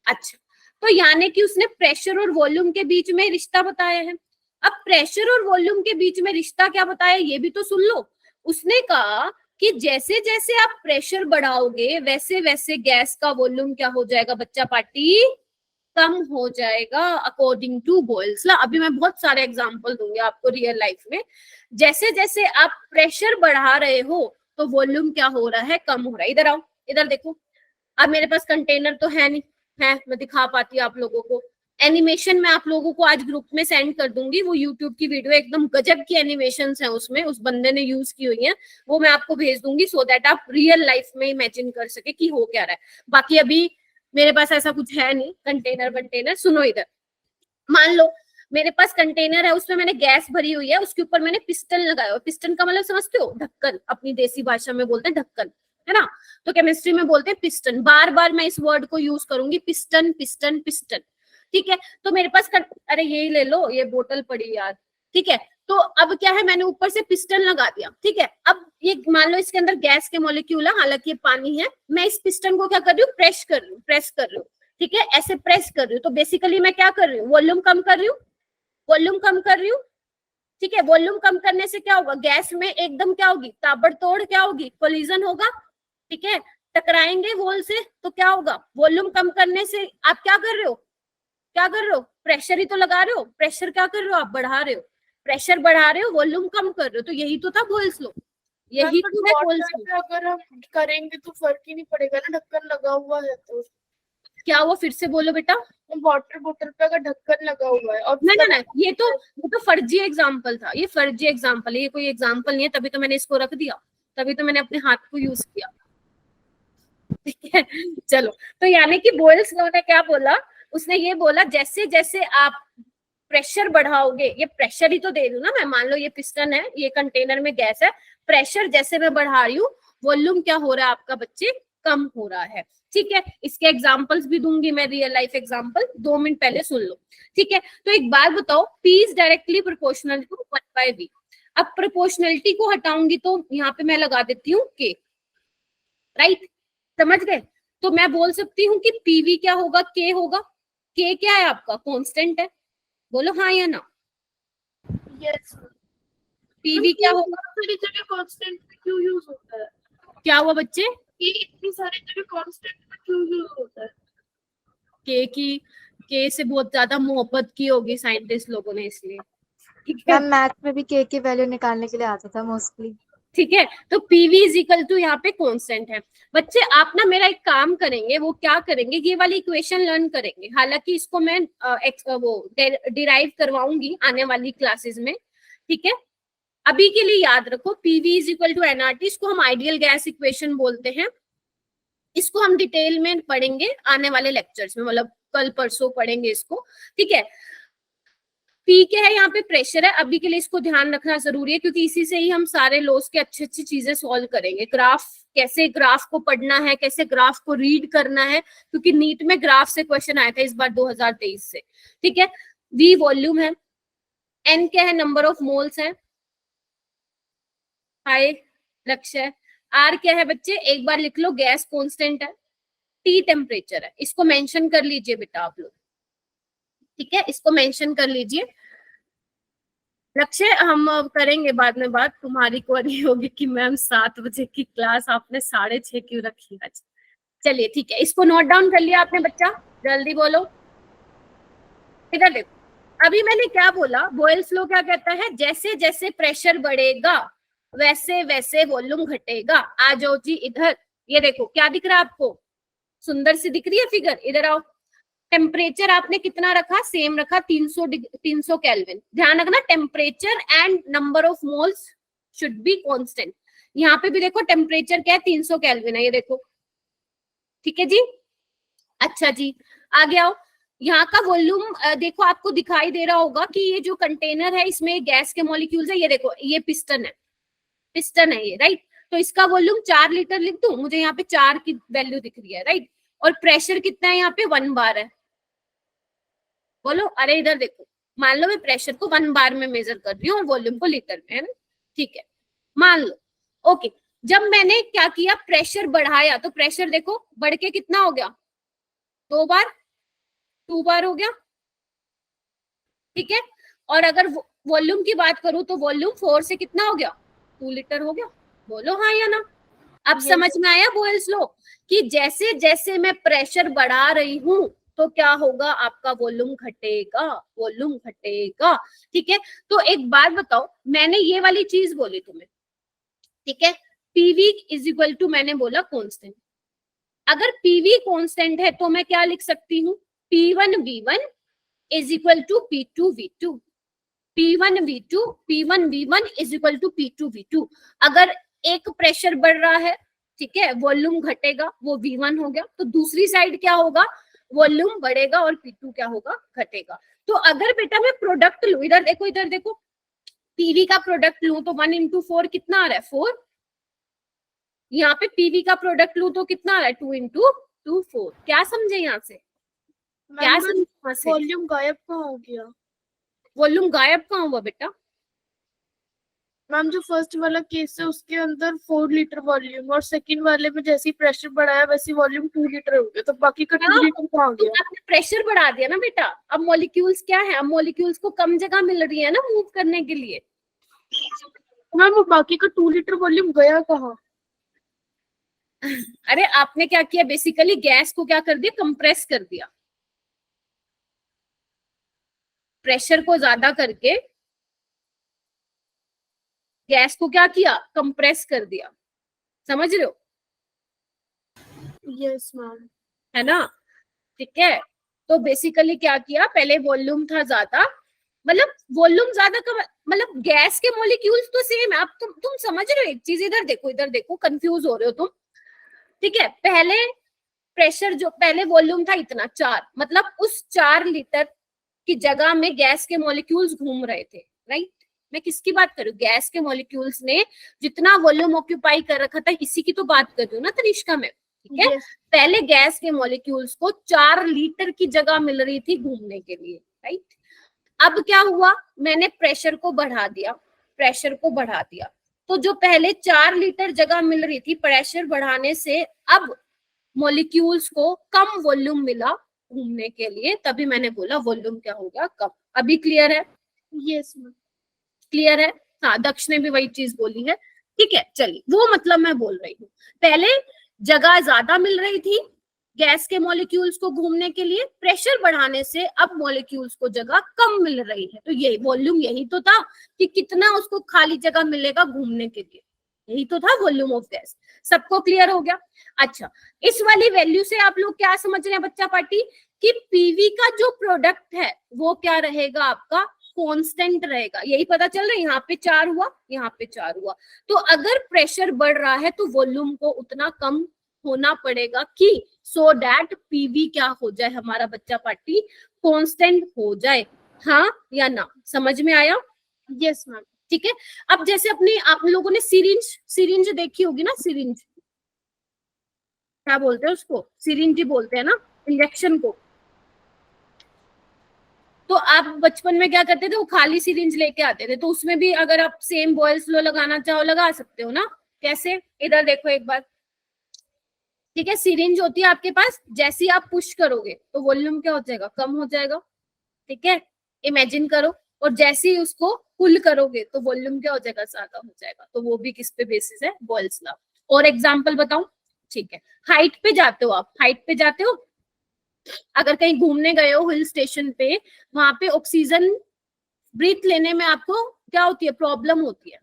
अच्छा, तो यानी कि उसने प्रेशर और वॉल्यूम के बीच में रिश्ता बताया है। अब प्रेशर और वॉल्यूम के बीच में रिश्ता क्या बताया, ये भी तो सुन लो। उसने कहा कि जैसे जैसे आप प्रेशर बढ़ाओगे वैसे वैसे गैस का वॉल्यूम क्या हो जाएगा बच्चा पार्टी? कम हो जाएगा, अकॉर्डिंग टू बॉयल्स लॉ। अभी मैं बहुत सारे एग्जांपल दूंगी आपको रियल लाइफ में। जैसे जैसे आप प्रेशर बढ़ा रहे हो तो वॉल्यूम क्या हो रहा है? कम हो रहा है। इधर आओ, इधर देखो। अब मेरे पास कंटेनर तो है नहीं, है, मैं दिखा पाती आप लोगों को। एनिमेशन मैं आप लोगों को आज ग्रुप में सेंड कर दूंगी, वो यूट्यूब की वीडियो, एकदम गजब की एनिमेशंस हैं उसमें, उस बंदे ने यूज की हुई है, वो मैं आपको भेज दूंगी सो दैट आप रियल लाइफ में इमेजिन कर सके कि हो क्या रहा है। बाकी अभी मेरे पास ऐसा कुछ है नहीं कंटेनर। सुनो इधर, मान लो मेरे पास कंटेनर है, उसमें मैंने गैस भरी हुई है, उसके ऊपर मैंने पिस्टन लगाया। पिस्टन का मतलब समझते हो? ढक्कन, अपनी देसी भाषा में बोलते हैं ढक्कन, है ना, तो केमिस्ट्री में बोलते हैं पिस्टन। बार बार मैं इस वर्ड को यूज करूंगी, पिस्टन पिस्टन पिस्टन, ठीक है। तो मेरे पास अरे यही ले लो, ये बोतल पड़ी यार, ठीक है। तो अब क्या है, मैंने ऊपर से पिस्टन लगा दिया, ठीक है। अब ये मान लो इसके अंदर गैस के मॉलिक्यूल है, हालांकि ये पानी है, मैं इस पिस्टन को क्या कर रही हूँ? प्रेस कर रही हूँ, ठीक है, ऐसे प्रेस कर रही हूँ। तो बेसिकली मैं क्या कर रही हूँ? वॉल्यूम कम कर रही हूँ, ठीक है। वॉल्यूम कम करने से क्या होगा? गैस में एकदम क्या होगी? ताबड़तोड़ क्या होगी? कोलिजन होगा, ठीक है, टकराएंगे वॉल से, तो क्या होगा? वॉल्यूम कम करने से आप क्या कर रहे हो? प्रेशर ही तो लगा रहे हो। प्रेशर क्या कर रहे हो? आप बढ़ा रहे हो, प्रेशर बढ़ा रहे हो, वॉल्यूम कम कर रहे हो। तो यही तो था बॉयल्स लॉ, यही तो है बॉयल्स लॉ। अगर हम करेंगे तो फर्क ही नहीं पड़ेगा ना, ढक्कन लगा हुआ है तो। क्या हुआ? फिर से बोलो बेटा। वाटर बोतल पे अगर ढक्कन लगा हुआ है और ना ना, ये तो फर्जी एग्जाम्पल था, ये फर्जी एग्जाम्पल है, ये कोई एग्जाम्पल नहीं है, तभी तो मैंने इसको रख दिया, तभी तो मैंने अपने हाथ को यूज किया। ठीक है, चलो, तो यानी कि बोयल्स लॉ ने क्या बोला, उसने ये बोला जैसे जैसे आप प्रेशर बढ़ाओगे, ये प्रेशर ही तो दे दूं ना मैं, मान लो ये पिस्टन है, ये कंटेनर में गैस है, प्रेशर जैसे मैं बढ़ा रही हूँ, वॉल्यूम क्या हो रहा है आपका बच्चे, कम हो रहा है। ठीक है, इसके एग्जांपल्स भी दूंगी मैं, रियल लाइफ एग्जांपल, 2 मिनट पहले सुन लो। ठीक है, तो एक बात बताओ, P is directly proportional to 1/V। अब प्रोपोर्शनलिटी को हटाऊंगी तो यहाँ पे मैं लगा देती हूँ K, राइट, समझ गए? तो मैं बोल सकती हूँ कि PV क्या होगा, K होगा। K क्या है आपका, कांस्टेंट है, बोलो हाँ या ना। यस, PV क्या होगा, सारी जगह कांस्टेंट क्यों यूज होता है? क्या हुआ बच्चे, ये इतनी सारी जगह कांस्टेंट क्यों यूज होता है? K से बहुत ज्यादा मोहब्बत की होगी साइंटिस्ट लोगों ने, इसलिए। ठीक है, मैम मैथ में भी K की वैल्यू निकालने के लिए आता था मोस्टली। ठीक है, तो PV इज इक्वल टू यहाँ पे कांस्टेंट है। बच्चे आप ना मेरा एक काम करेंगे, वो क्या करेंगे, ये वाली इक्वेशन लर्न करेंगे, हालांकि इसको मैं वो डिराइव करवाऊंगी आने वाली क्लासेस में। ठीक है, अभी के लिए याद रखो PV is equal to nRT, इसको हम आइडियल गैस इक्वेशन बोलते हैं, इसको हम डिटेल में पढ़ेंगे आने वाले लेक्चर्स में, मतलब कल परसों पढ़ेंगे इसको। ठीक है, P क्या है, यहाँ पे प्रेशर है, अभी के लिए इसको ध्यान रखना जरूरी है, क्योंकि इसी से ही हम सारे लॉस के अच्छी अच्छी चीजें सॉल्व करेंगे। ग्राफ, कैसे ग्राफ को पढ़ना है, कैसे ग्राफ को रीड करना है, क्योंकि नीट में ग्राफ से क्वेश्चन आया था इस बार 2023 से। ठीक है, V वॉल्यूम है, N क्या है, नंबर ऑफ मोल्स है, हाय लक्ष्य, R क्या है बच्चे, एक बार लिख लो, गैस कांस्टेंट है, T टेम्परेचर है, इसको मेंशन कर लीजिए बेटा आप लोग। ठीक है, इसको मेंशन कर लीजिए। लक्ष्य हम करेंगे बाद में बात, तुम्हारी क्वेरी होगी कि मैम 7 बजे की क्लास आपने 6:30 क्यों रखी आज। चलिए ठीक है, इसको नोट डाउन कर लिया आपने बच्चा, जल्दी बोलो। इधर देखो, अभी मैंने क्या बोला, बॉयल्स लॉ क्या कहता है, जैसे जैसे प्रेशर बढ़ेगा वैसे वैसे वॉल्यूम घटेगा। आ जाओ जी इधर, ये देखो क्या दिख रहा है आपको, सुंदर सी दिख रही है फिगर, इधर आओ। टेम्परेचर आपने कितना रखा, सेम रखा, 300 केल्विन। ध्यान रखना, temperature and number of moles should be constant. यहाँ पे भी देखो टेम्परेचर क्या है, 300 केल्विन है, ये देखो। ठीक है जी, अच्छा जी, आगे आओ। यहाँ का वॉल्यूम देखो, आपको दिखाई दे रहा होगा कि ये जो कंटेनर है इसमें गैस के मॉलिक्यूल्स है, ये देखो ये पिस्टन है, पिस्टन है ये, राइट। तो इसका वॉल्यूम 4 लीटर लिख दूं, मुझे यहाँ पे 4 की वैल्यू दिख रही है, राइट। और प्रेशर कितना है, यहाँ पे 1 बार है, बोलो। अरे इधर देखो, मान लो मैं प्रेशर को 1 बार में मेजर कर रही हूँ और वॉल्यूम को लीटर में, है ना। ठीक है, मान लो, ओके। जब मैंने क्या किया, प्रेशर बढ़ाया, तो प्रेशर देखो बढ़ के कितना हो गया, 2 बार, 2 बार हो गया। ठीक है, और अगर वॉल्यूम की बात करूं तो वॉल्यूम 4 से कितना हो गया, 2 लीटर हो गया, बोलो हाँ या ना। अब समझ में आया बॉयल्स लॉ कि जैसे जैसे मैं प्रेशर बढ़ा रही हूं तो क्या होगा, आपका वॉल्यूम घटेगा, वॉल्यूम घटेगा। ठीक है, तो एक बात बताओ, मैंने ये वाली चीज बोली तुम्हें, ठीक है, PV इज इक्वल टू, मैंने बोला कांस्टेंट। अगर PV कांस्टेंट है तो मैं क्या लिख सकती हूँ, P1V1 is equal to P2V2, P1V1 is equal to P2V2। अगर एक प्रेशर बढ़ रहा है, ठीक है, वॉल्यूम घटेगा, वो V1 हो गया, तो दूसरी साइड क्या होगा, वॉल्यूम बढ़ेगा और P2 क्या होगा, घटेगा। तो अगर बेटा मैं प्रोडक्ट लू, इधर देखो, इधर देखो, PV का प्रोडक्ट लू तो 1 into 4 कितना आ रहा है, 4। यहाँ पे PV का प्रोडक्ट लू तो कितना आ रहा है, 2 into 2 4। क्या समझे यहाँ से, क्या समझे यहाँ से, वॉल्यूम गायब कहाँ हो गया? वॉल्यूम गायब कहाँ हुआ बेटा, मैम जो फर्स्ट वाला केस है उसके अंदर 4 लीटर वॉल्यूम, और सेकंड वाले में जैसे ही प्रेशर बढ़ाया वैसे वॉल्यूम 2 लीटर हो गया, तो बाकी का 2 लीटर कहाँ हो गया? आपने प्रेशर बढ़ा दिया ना बेटा। अब मॉलिक्यूल्स क्या है, अब मॉलिक्यूल्स को कम जगह मिल रही है ना मूव करने के लिए। मैम वो बाकी का 2 लीटर वॉल्यूम गया कहाँ? अरे आपने क्या किया, बेसिकली गैस को क्या कर दिया, कंप्रेस कर दिया, प्रेशर को ज्यादा करके गैस को क्या किया, कंप्रेस कर दिया, समझ रहे हो, यस मैम। है ना। ठीक है, तो बेसिकली क्या किया, पहले वॉल्यूम था ज्यादा, मतलब वॉल्यूम ज्यादा का मतलब गैस के मॉलिक्यूल्स तो सेम है। अब तुम समझ रहे हो एक चीज, इधर देखो कंफ्यूज हो रहे हो तुम, ठीक है। पहले प्रेशर जो पहले वॉल्यूम था इतना 4, मतलब उस 4 लीटर की जगह में गैस के मॉलिक्यूल्स घूम रहे थे, राइट। मैं किसकी बात कर रही हूँ, गैस के मॉलिक्यूल्स ने जितना वॉल्यूम ऑक्यूपाई कर रखा था, इसी की तो बात कर रही हूँ ना तनिष्का में, ठीक है। Yes. पहले गैस के मॉलिक्यूल्स को 4 लीटर की जगह मिल रही थी घूमने के लिए, राइट। अब क्या हुआ, मैंने प्रेशर को बढ़ा दिया, तो जो पहले 4 लीटर जगह मिल रही थी, प्रेशर बढ़ाने से अब मॉलिक्यूल्स को कम वॉल्यूम मिला घूमने के लिए, तभी मैंने बोला वॉल्यूम क्या हो गया, कम। अभी क्लियर है? Yes ma'am. क्लियर है? हाँ, दक्ष ने भी वही चीज बोली है, ठीक है। चलिए, वो मतलब मैं बोल रही हूँ, पहले जगह ज्यादा मिल रही थी गैस के मॉलिक्यूल्स को घूमने के लिए, प्रेशर बढ़ाने से अब मॉलिक्यूल्स को जगह कम मिल रही है। तो यही वॉल्यूम, यही तो था कि कितना उसको खाली जगह मिलेगा घूमने के लिए, यही तो था वॉल्यूम ऑफ गैस। सबको क्लियर हो गया? अच्छा, इस वाली वैल्यू से आप लोग क्या समझ रहे हैं बच्चा पार्टी, कि पीवी का जो प्रोडक्ट है वो क्या रहेगा, आपका कांस्टेंट रहेगा। यही पता चल रहा है, यहाँ पे 4 हुआ, यहाँ पे 4 हुआ। तो अगर प्रेशर बढ़ रहा है तो वॉल्यूम को उतना कम होना पड़ेगा कि सो दैट पीवी क्या हो जाए, हमारा बच्चा पार्टी कांस्टेंट हो जाए। हाँ या ना, समझ में आया? Yes ma'am. ठीक है। अब जैसे अपने आप लोगों ने सिरिंज देखी होगी ना, सिरिंज क्या बोलते हैं उसको, सिरिंज ही बोलते हैं ना इंजेक्शन को। तो आप बचपन में क्या करते थे, वो खाली सिरिंज लेके आते थे, तो उसमें भी अगर आप सेम बॉयल्स लो लगाना चाहो लगा सकते हो ना। कैसे, इधर देखो एक बार, ठीक है। सिरिंज होती है आपके पास, जैसे ही आप पुश करोगे तो वॉल्यूम क्या हो जाएगा, कम हो जाएगा, ठीक है। इमेजिन करो, और जैसे ही उसको पुल करोगे तो वॉल्यूम क्या हो जाएगा, ज्यादा हो जाएगा। तो वो भी किस पे बेसिस है, बॉयल्स लॉ। और एग्जांपल बताऊं, ठीक है। हाइट पे जाते हो आप, हाइट पे जाते हो, अगर कहीं घूमने गए हो हिल स्टेशन पे, वहां पे ऑक्सीजन ब्रीथ लेने में आपको क्या होती है, प्रॉब्लम होती है।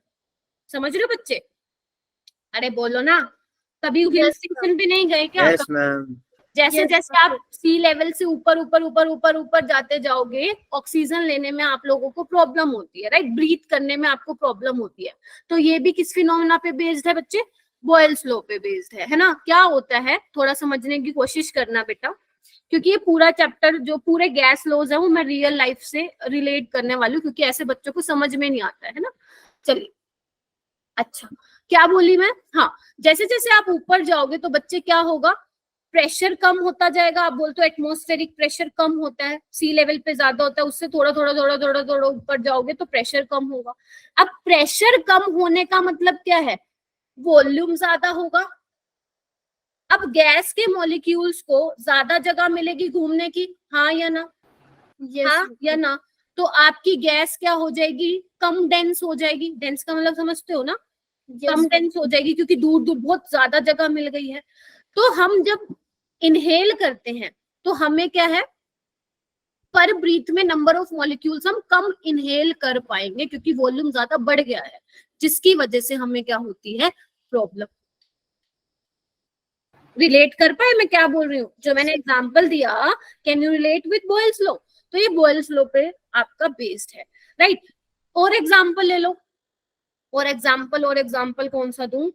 समझ रहे हो बच्चे? अरे बोलो ना, कभी हिल स्टेशन पे नहीं गए क्या? Yes ma'am. जैसे Yes, जैसे आप सी लेवल से ऊपर ऊपर ऊपर ऊपर ऊपर जाते जाओगे, ऑक्सीजन लेने में आप लोगों को प्रॉब्लम होती है, राइट। ब्रीथ करने में आपको प्रॉब्लम होती है। तो ये भी किस फिनोमेना पे बेस्ड है बच्चे, बॉयल्स लॉ पे बेस्ड है ना। क्या होता है, थोड़ा समझने की कोशिश करना बेटा, क्योंकि ये पूरा चैप्टर जो पूरे गैस लॉज है वो मैं रियल लाइफ से रिलेट करने वाली हूँ, क्योंकि ऐसे बच्चों को समझ में नहीं आता है ना। चलिए, अच्छा क्या बोली मैं, हाँ, जैसे जैसे आप ऊपर जाओगे तो बच्चे क्या होगा, प्रेशर कम होता जाएगा। आप बोलते हो एटमॉस्फेरिक प्रेशर कम होता है, सी लेवल पे ज्यादा होता है, उससे थोड़ा थोड़ा थोड़ा थोड़ा थोड़ा ऊपर जाओगे तो प्रेशर कम होगा। अब प्रेशर कम होने का मतलब क्या है, वॉल्यूम ज्यादा होगा। अब गैस के मॉलिक्यूल्स को ज्यादा जगह मिलेगी घूमने की, हाँ या ना? Yes, हाँ या ना? तो आपकी गैस क्या हो जाएगी, कम डेंस हो जाएगी। डेंस का मतलब समझते हो ना, कम डेंस हो जाएगी, क्योंकि दूर दूर बहुत ज्यादा जगह मिल गई है। तो हम जब इनहेल करते हैं तो हमें क्या है, पर ब्रीथ में नंबर ऑफ मॉलिक्यूल्स हम कम इनहेल कर पाएंगे, क्योंकि वॉल्यूम ज्यादा बढ़ गया है, जिसकी वजह से हमें क्या होती है, प्रॉब्लम। रिलेट कर पाए मैं क्या बोल रही हूँ, जो मैंने एग्जांपल दिया, can you relate with Boyle's law? तो ये बॉयल्स लॉ पे आपका बेस्ड है, राइट। और एग्जांपल ले लो, और एग्जांपल कौन सा दूं,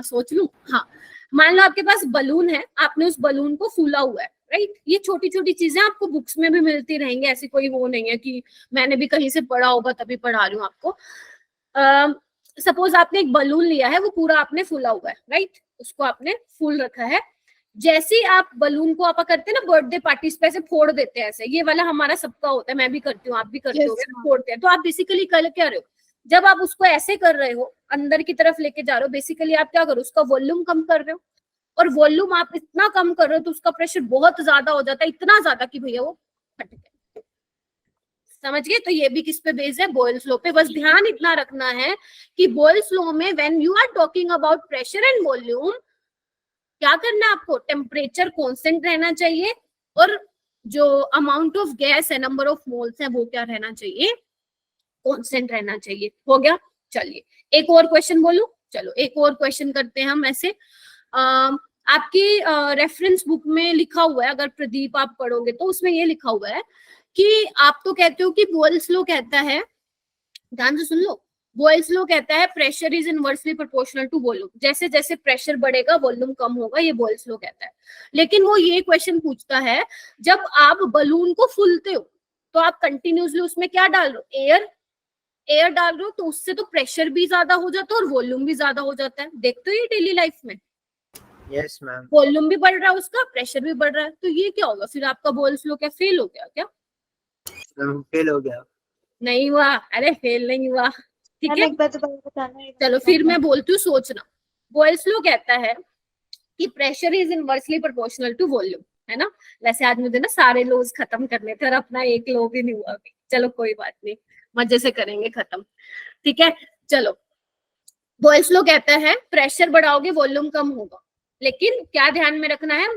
सोच लूं। हाँ, मान लो आपके पास बलून है, आपने उस बलून को फूला हुआ है, राइट। ये छोटी छोटी चीजें आपको बुक्स में भी मिलती रहेंगी, ऐसी कोई वो नहीं है कि मैंने भी कहीं से पढ़ा होगा तभी पढ़ा रही हूँ आपको। सपोज आपने एक बलून लिया है, वो पूरा आपने फूला हुआ है, राइट, उसको आपने फूल रखा है। जैसे ही आप बलून को आप करते हैं ना बर्थडे पार्टीज पे, ऐसे फोड़ देते हैं, ऐसे, ये वाला हमारा सबका होता है, मैं भी करती हूँ, आप भी करते हो, फोड़ते हैं। तो आप बेसिकली कर क्या रहे हो, जब आप उसको ऐसे कर रहे हो, अंदर की तरफ लेके जा रहे हो, बेसिकली आप क्या करो, उसका वॉल्यूम कम कर रहे हो। और वॉल्यूम आप इतना कम कर रहे हो तो उसका प्रेशर बहुत ज्यादा हो जाता है, इतना ज्यादा कि भैया वो फट गया। समझ गए? तो ये भी किस पे बेस्ड है, बॉयल्स लॉ पे। बस ध्यान इतना रखना है कि बॉयल्स लॉ में when you are talking about pressure and volume, क्या करना है आपको, टेम्परेचर कांस्टेंट रहना चाहिए, और जो अमाउंट ऑफ गैस है, नंबर ऑफ मोल्स है, वो क्या रहना चाहिए, कांस्टेंट रहना चाहिए। हो गया? चलिए एक और क्वेश्चन बोलूं, चलो एक और क्वेश्चन करते हैं हम। ऐसे आपकी रेफरेंस बुक में लिखा हुआ है, अगर प्रदीप आप पढ़ोगे तो उसमें ये लिखा हुआ है कि आप तो कहते हो कि बोयल्स लॉ कहता है, ध्यान से सुन लो, बोयल्स लॉ कहता है pressure is inversely proportional to volume, जैसे जैसे प्रेशर बढ़ेगा वॉल्यूम कम होगा, ये बोयल्स लॉ कहता है। लेकिन वो ये क्वेश्चन पूछता है, जब आप बलून को फूलते हो तो आप कंटिन्यूसली उसमें क्या डाल रहे हो, एयर डाल रहे हो, तो उससे तो प्रेशर भी ज्यादा हो जाता है और वॉल्यूम भी ज्यादा हो जाता है। देखते हो ये डेली लाइफ में, यस मैम, वॉल्यूम भी बढ़ रहा है उसका, प्रेशर भी बढ़ रहा है, तो ये क्या होगा फिर आपका बोयल्स लॉ? क्या फेल हो गया क्या? फेल हो गया। नहीं हुआ, अरे फेल नहीं हुआ, ठीक मैम है। एक बार दोबारा बताना है। चलो फिर मैं बोलती हूँ, सोचना। बोयल्स लॉ कहता है कि pressure is inversely proportional to volume, है ना। वैसे आज मुझे ना सारे लॉज खत्म करने थे और अपना एक लॉ भी नहीं हुआ अभी, चलो कोई बात नहीं, मजे से करेंगे खत्म, ठीक है। चलो, बोयल्स लॉ कहता है प्रेशर बढ़ाओगे वॉल्यूम कम होगा, लेकिन क्या ध्यान में रखना है,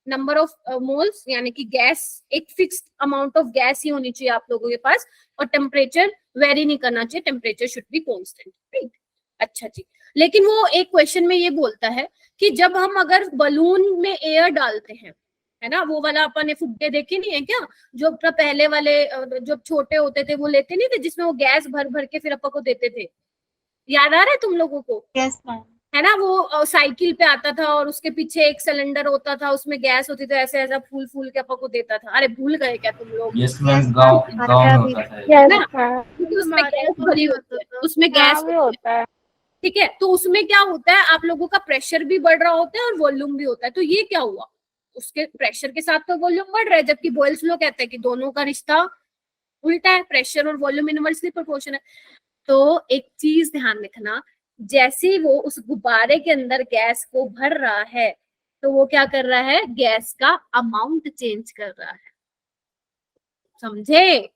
नंबर ऑफ मोल्स यानी कि गैस, एक फिक्स्ड अमाउंट ऑफ गैस ही होनी चाहिए आप लोगों के पास, और टेम्परेचर वेरी नहीं करना चाहिए, temperature should be constant, right. अच्छा जी, लेकिन वो एक क्वेश्चन में ये बोलता है कि जब हम अगर बलून में एयर डालते हैं, है ना, वो वाला अपन ने फुग्गे देखे नहीं है क्या, जो अपना पहले वाले जो छोटे होते थे वो लेते नहीं थे, जिसमें वो गैस भर भर के फिर अपन को देते थे, याद आ रहा है तुम लोगों को? Yes ma'am. है ना, वो साइकिल पे आता था और उसके पीछे एक सिलेंडर होता था, उसमें गैस होती थी, ऐसे ऐसा फूल फूल के अपन को देता था। अरे भूल गए क्या तुम लोग? यस मैम, गांव में होता है। है ना, क्योंकि उसमें गैस भरी होती है, उसमें गैस होता है। ठीक है, तो उसमें क्या होता है, आप लोगों का प्रेशर भी बढ़ रहा होता है और वॉल्यूम भी होता है। तो ये क्या हुआ, उसके प्रेशर के साथ तो वॉल्यूम बढ़ रहा है, जबकि बोयल्स लॉ कहता है कि दोनों का रिश्ता उल्टा है, प्रेशर और वॉल्यूम इनवर्सली प्रोपोर्शनल है। तो एक चीज ध्यान रखना, जैसे वो उस गुब्बारे के अंदर गैस को भर रहा है, तो वो क्या कर रहा है, गैस का अमाउंट चेंज कर रहा है, समझे।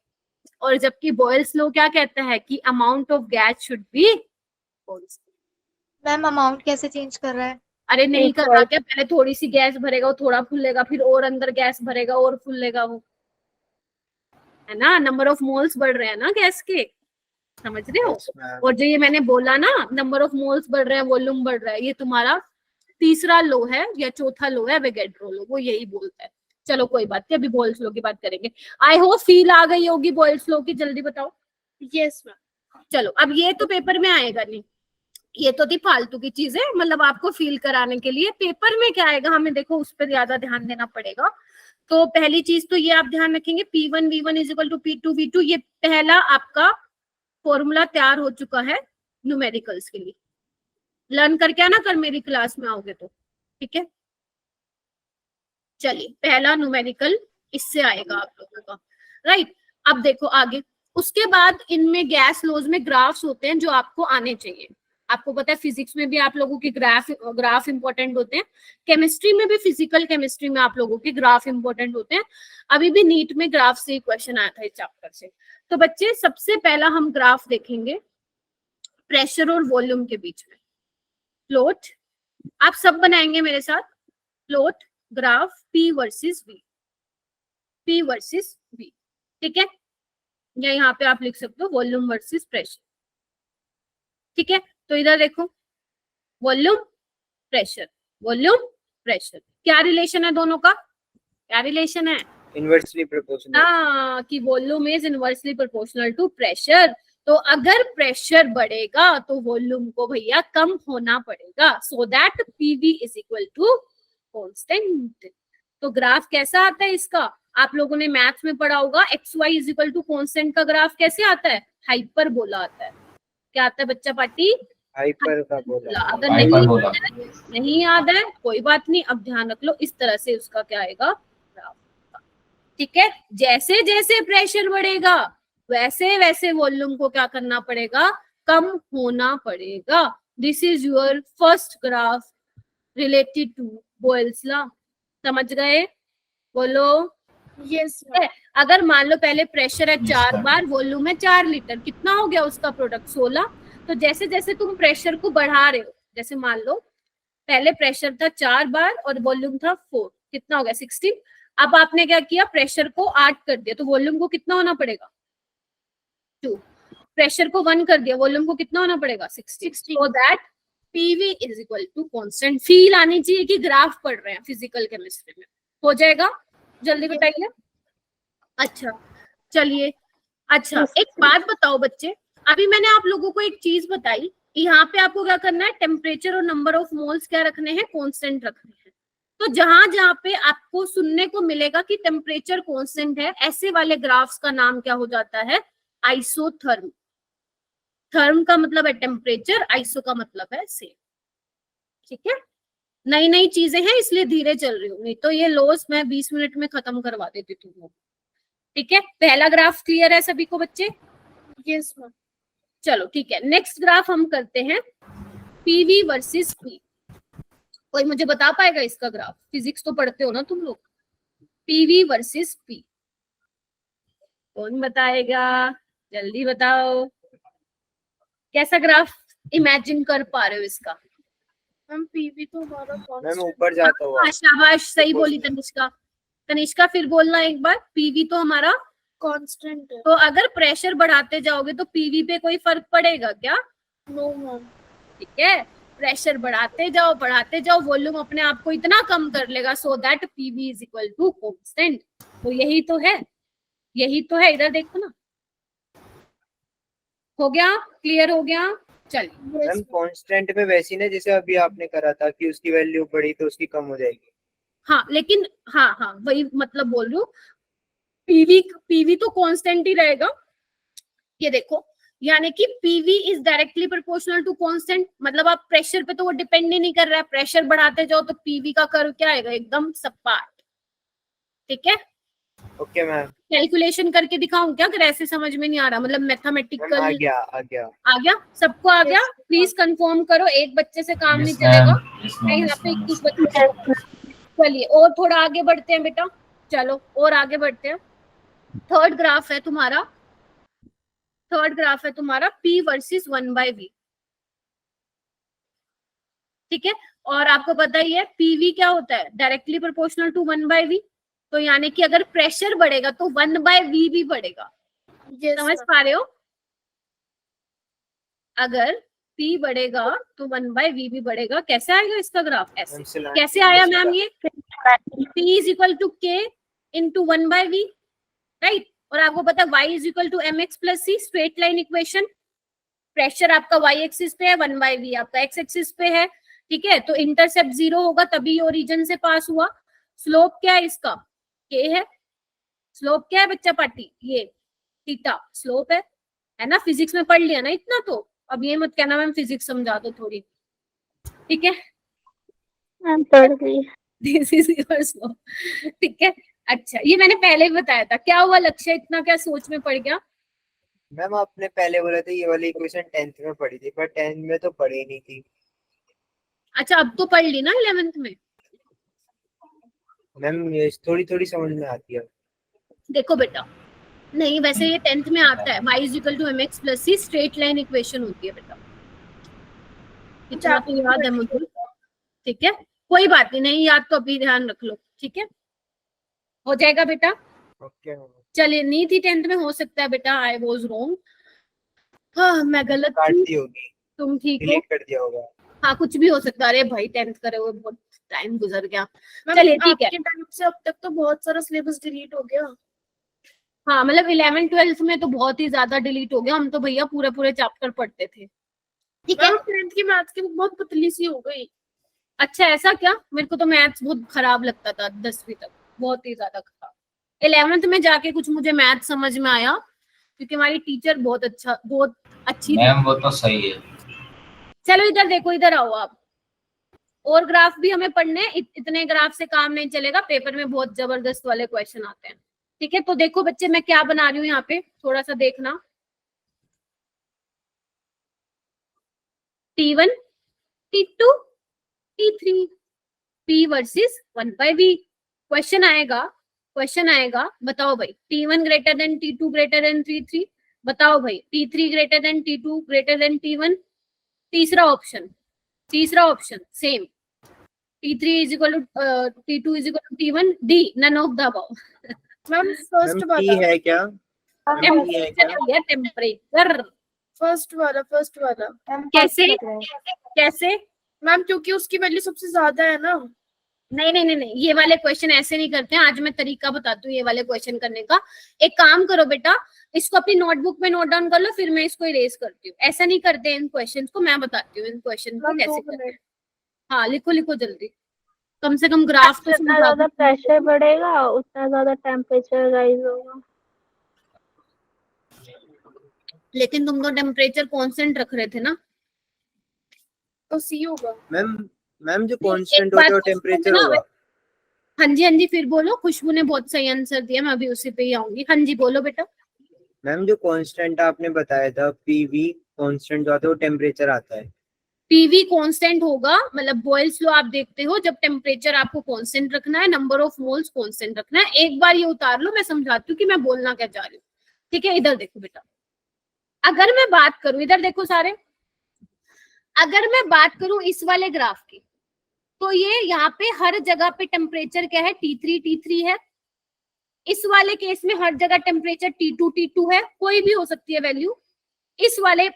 और जबकि बोयल्स लॉ क्या कहता है कि amount of gas should be constant. Ma'am amount कैसे चेंज कर रहा है? अरे नहीं कर रहा क्या, पहले थोड़ी सी गैस भरेगा, वो थोड़ा फूलेगा, फिर और अंदर गैस भरेगा और फूलेगा, वो है ना, नंबर ऑफ मोल्स बढ़ रहे हैं ना गैस के, समझ रहे हो। और जो ये मैंने बोला ना, नंबर ऑफ मोल्स बढ़ रहे हैं, वॉल्यूम बढ़ रहा है, ये तुम्हारा तीसरा लो है या चौथा लो है, एवोगैड्रो लो, वो यही बोलता है। चलो कोई बात नहीं, अभी बोयल्स लॉ की बात करेंगे। आई होप फील आ गई होगी बोयल्स लॉ की, जल्दी बताओ। Yes ma'am. चलो, अब ये तो पेपर में आएगा नहीं, ये तो थी फालतू की चीजें, मतलब आपको फील कराने के लिए। पेपर में क्या आएगा हमें देखो, उस पर ज्यादा ध्यान देना पड़ेगा। तो पहली चीज तो ये आप ध्यान रखेंगे, P1 V1 is equal to P2 V2, ये पहला आपका फॉर्मूला तैयार हो चुका है न्यूमेरिकल्स के लिए। लर्न करके आना, कर मेरी क्लास में आओगे तो, ठीक है। चलिए, पहला न्यूमेरिकल इससे आएगा आप लोगों का, राइट। अब देखो आगे, उसके बाद इनमें गैस लॉज में ग्राफ्स होते हैं जो आपको आने चाहिए। आपको पता है फिजिक्स में भी आप लोगों के ग्राफ इंपॉर्टेंट होते हैं, केमिस्ट्री में भी, फिजिकल केमिस्ट्री में आप लोगों के ग्राफ इंपॉर्टेंट होते हैं। अभी भी नीट में ग्राफ से क्वेश्चन आया था इस चैप्टर से। तो बच्चे सबसे पहला हम ग्राफ देखेंगे प्रेशर और वॉल्यूम के बीच में, प्लॉट आप सब बनाएंगे मेरे साथ, plot graph P versus V, P versus V, ठीक है। या यहाँ पे आप लिख सकते हो वॉल्यूम वर्सेस प्रेशर, ठीक है। तो इधर देखो, वॉल्यूम प्रेशर, वॉल्यूम प्रेशर, क्या रिलेशन है दोनों का, क्या रिलेशन है, इनवर्सली प्रोपोर्शनल। हाँ, कि volume is inversely proportional to pressure. तो अगर प्रेशर बढ़ेगा तो वॉल्यूम को भैया कम होना पड़ेगा, so that PV is equal to constant. तो ग्राफ कैसा आता है इसका, आप लोगों ने मैथ्स में पढ़ा होगा, XY is equal to constant का ग्राफ कैसे आता है, हाइपरबोला आता है। क्या आता है बच्चा पार्टी, हाइपर का बोला। अगर नहीं याद है कोई बात नहीं, अब ध्यान रख लो, इस तरह से उसका क्या आएगा ग्राफ, ठीक है। जैसे जैसे प्रेशर बढ़ेगा वैसे वैसे वॉल्यूम को क्या करना पड़ेगा, कम होना पड़ेगा। This is your first graph related to Boyle's law, समझ गए, बोलो यस। अगर मान लो पहले प्रेशर है 4 बार, वॉल्यूम है 4 लीटर, कितना हो गया उसका प्रोडक्ट 16। तो जैसे जैसे तुम प्रेशर को बढ़ा रहे हो, जैसे मान लो पहले प्रेशर था 4 बार और वॉल्यूम था 4, कितना हो गया 16। अब आपने क्या किया, प्रेशर को 8 कर दिया, तो वॉल्यूम को कितना होना पड़ेगा 2। प्रेशर को 1 कर दिया, वॉल्यूम को कितना होना पड़ेगा 60, so that PV is equal to constant. Feel आनी चाहिए कि ग्राफ पढ़ रहे हैं फिजिकल केमिस्ट्री में। हो जाएगा, जल्दी बताइए। अच्छा चलिए, अच्छा एक बात बताओ बच्चे, अभी मैंने आप लोगों को एक चीज बताई, यहाँ पे आपको क्या करना है, टेम्परेचर और नंबर ऑफ मोल्स क्या रखने हैं, कांस्टेंट रखने हैं। तो जहां जहां पे आपको सुनने को मिलेगा कि टेम्परेचर कांस्टेंट है, ऐसे वाले ग्राफ्स का नाम क्या हो जाता है, आइसोथर्म। थर्म का मतलब है टेम्परेचर, आइसो का मतलब है सेम। ठीक है, नई नई चीजें हैं इसलिए धीरे चल रही हूँ, नहीं तो ये लॉस मैं 20 मिनट में खत्म करवा देती तुम लोग। ठीक है, पहला ग्राफ क्लियर है सभी को बच्चे? Yes ma'am. चलो ठीक है, नेक्स्ट ग्राफ हम करते हैं पीवी वर्सेस पी। कोई मुझे बता पाएगा इसका ग्राफ? फिजिक्स तो पढ़ते हो ना तुम लोग। पीवी वर्सेस पी, कौन बताएगा, जल्दी बताओ। कैसा ग्राफ इमेजिन कर पा रहे हो इसका? मैम पीवी तो हमारा मैम कांस्टेंट। ऊपर जाता हुआ। हाँ, शाबाश, सही बोली तनिष्का। तनिष्का फिर बोलना एक बार, पीवी तो हमारा कांस्टेंट है। तो अगर प्रेशर बढ़ाते जाओगे तो पीवी पे कोई फर्क पड़ेगा क्या? No ma'am. ठीक है, प्रेशर बढ़ाते जाओ, वॉल्यूम अपने आप को इतना कम कर लेगा so that PV is equal to constant. तो यही तो है, यही तो है, इधर देखो ना। हो गया, क्लियर हो गया? चलिए, मैम कांस्टेंट में वैसी ना जैसे अभी आपने करा था कि उसकी वैल्यू बढ़ी तो उसकी कम हो जाएगी। हाँ लेकिन हाँ वही मतलब बोल रही हूँ, पीवी तो कांस्टेंट ही रहेगा। ये देखो, यानी कि PV is directly proportional to constant, मतलब आप प्रेशर पे तो वो डिपेंड ही नहीं कर रहा है। प्रेशर बढ़ाते जाओ तो पीवी का कर्व क्या आएगा, एकदम सपाट। ठीक है, ओके मैम। कैलकुलेशन करके दिखाऊं क्या, अगर ऐसे समझ में नहीं आ रहा, मतलब मैथमेटिकल आ गया आ गया, सबको आ गया? प्लीज कंफर्म करो, एक बच्चे से काम नहीं Yes, चलेगा। ma'am. Yes, ma'am. यहाँ Yes, पे ma'am. 21 बच्चे। चलिए और थोड़ा आगे बढ़ते हैं बेटा, चलो और आगे बढ़ते हैं। थर्ड ग्राफ है तुम्हारा, P वर्सेस 1/V। ठीक है, और आपको पता ही है पीवी क्या होता है, डायरेक्टली प्रोपोर्शनल टू 1/V। तो यानी कि अगर प्रेशर बढ़ेगा तो 1/V भी बढ़ेगा। समझ पा रहे हो? अगर P बढ़ेगा तो 1/V भी बढ़ेगा। कैसे आएगा इसका ग्राफ? ऐसे। कैसे आया मैम ये? P is equal to K into 1/V, right? और आपको पता है y is equal to mx plus c, straight line equation. Pressure आपका y एक्सिस पे है, 1/V आपका x एक्सिस पे है। ठीक है, तो इंटरसेप्ट 0 होगा तभी ओरिजिन से पास हुआ। स्लोप क्या है इसका? k है। स्लोप क्या है बच्चा पार्टी? ये थीटा स्लोप है ना? फिजिक्स में पढ़ लिया ना इतना, तो अब ये मत कहना मैम फिजिक्स समझा दो थोड़ी। ठीक है, मैम पढ़ गई। This is your slope. ठीक है, अच्छा ये मैंने पहले ही बताया था। क्या हुआ लक्ष्य, इतना क्या सोच में पड़ गया? मैम आपने पहले बोला था ये वाली इक्वेशन 10th में पढ़ी थी, पर 10th में तो पढ़ी नहीं थी। अच्छा अब तो पढ़ ली ना 11th में? मैम ये थोड़ी थोड़ी समझ में आती है। देखो बेटा, नहीं वैसे ये 10th में आता है, y is equal to mx plus c, straight line equation होती है बेटा। इतना तो याद है मुझे। ठीक है, कोई बात नहीं याद तो अभी ध्यान रख लो। ठीक है, हो जाएगा बेटा। ओके चलिए, नहीं थी 10th में, हो सकता है बेटा आई वाज रॉन्ग। हाँ मैं गलत काट थी, दी होगी, तुम ठीक हो। डिलीट कर दिया होगा। हाँ कुछ भी हो सकता है, अरे भाई 10th करे हुए बहुत टाइम गुजर गया। मैम चलिए ठीक है, आपके टाइम से अब तक तो बहुत सारा सिलेबस डिलीट हो गया। हाँ मतलब 11 12th में तो बहुत ही ज्यादा डिलीट हो गया। हम तो भैया पूरे पूरे चैप्टर पढ़ते थे। ठीक है, मैम 10th की मैथ्स की बुक बहुत पतली सी हो गई। अच्छा ऐसा क्या? मेरे को तो मैथ्स बहुत खराब लगता था 10वीं तक, बहुत ही ज्यादा खराब। 11th में जाके कुछ मुझे मैथ समझ में आया, क्योंकि हमारी टीचर बहुत अच्छी थी। मैम वो तो सही है। चलो इधर देखो, इधर आओ आप। और ग्राफ भी हमें पढ़ने हैं, इतने ग्राफ से काम नहीं चलेगा, पेपर में बहुत जबरदस्त वाले क्वेश्चन आते हैं। ठीक है, तो देखो बच्चे मैं क्या बना रही हूँ यहाँ पे, थोड़ा सा देखना। T1 T2 T3 P versus 1/V। Question आएगा, बताओ भाई T1 greater than T2 greater than T3, बताओ भाई T3 greater than T2 greater than T1। तीसरा option same, T3 is equal to T2 is equal to T1, D none of the above. Ma'am first ma'am P वाला, है क्या? Ma'am P है क्या? Temperature first वाला कैसे? कैसे? Ma'am क्योंकि उसकी वैल्यू सबसे ज्यादा है ना। नहीं नहीं नहीं नहीं, ये वाले क्वेश्चन ऐसे नहीं करते हैं। आज मैं तरीका बताती हूँ ये वाले क्वेश्चन करने का। एक काम करो बेटा, इसको अपनी नोटबुक में नोट डाउन कर लो, फिर मैं इसको इरेज करती हूँ। ऐसा नहीं करते इन क्वेश्चंस को, मैं बताती हूँ इन क्वेश्चन को मैम कैसे 2 करते हैं। मिनट। हाँ लिखो लिखो जल्दी, कम से कम ग्राफ तो जितना समझा ज्यादा दो। प्रेशर बढ़ेगा उतना ज्यादा टेम्परेचर राइज होगा। लेकिन तुम तो टेम्परेचर कांस्टेंट रख रहे थे ना। तो सी होगा। मैम जो एक कांस्टेंट बात होता है वो तो सुनो टेम्परेचर ना। होगा। हाँ जी हाँ जी, फिर बोलो। खुशबू ने बहुत सही आंसर दिया, मैं अभी उसी पे ही आऊंगी। हाँ जी बोलो बेटा। मैम जो कांस्टेंट आपने बताया था पीवी कांस्टेंट जो आता है वो टेम्परेचर आता है। पीवी कांस्टेंट होगा, मतलब बॉयल्स लॉ आप देखते हो, जब टेम्परेचर आपको कांस्टेंट रखना है, नंबर ऑफ मोल्स कांस्टेंट रखना है। एक बार ये उतार लो, मैं समझाती हूँ कि मैं बोलना क्या चाह रही हूँ। ठीक है, इधर देखो बेटा। अगर मैं बात करूं, इधर देखो सारे, अगर मैं बात करूं इस वाले ग्राफ की, तो ये यहाँ पे हर जगह पे टेम्परेचर क्या है, T3 है। इस वाले केस में हर जगह टेम्परेचर T2 है, कोई भी हो सकती है वैल्यू। इस वाले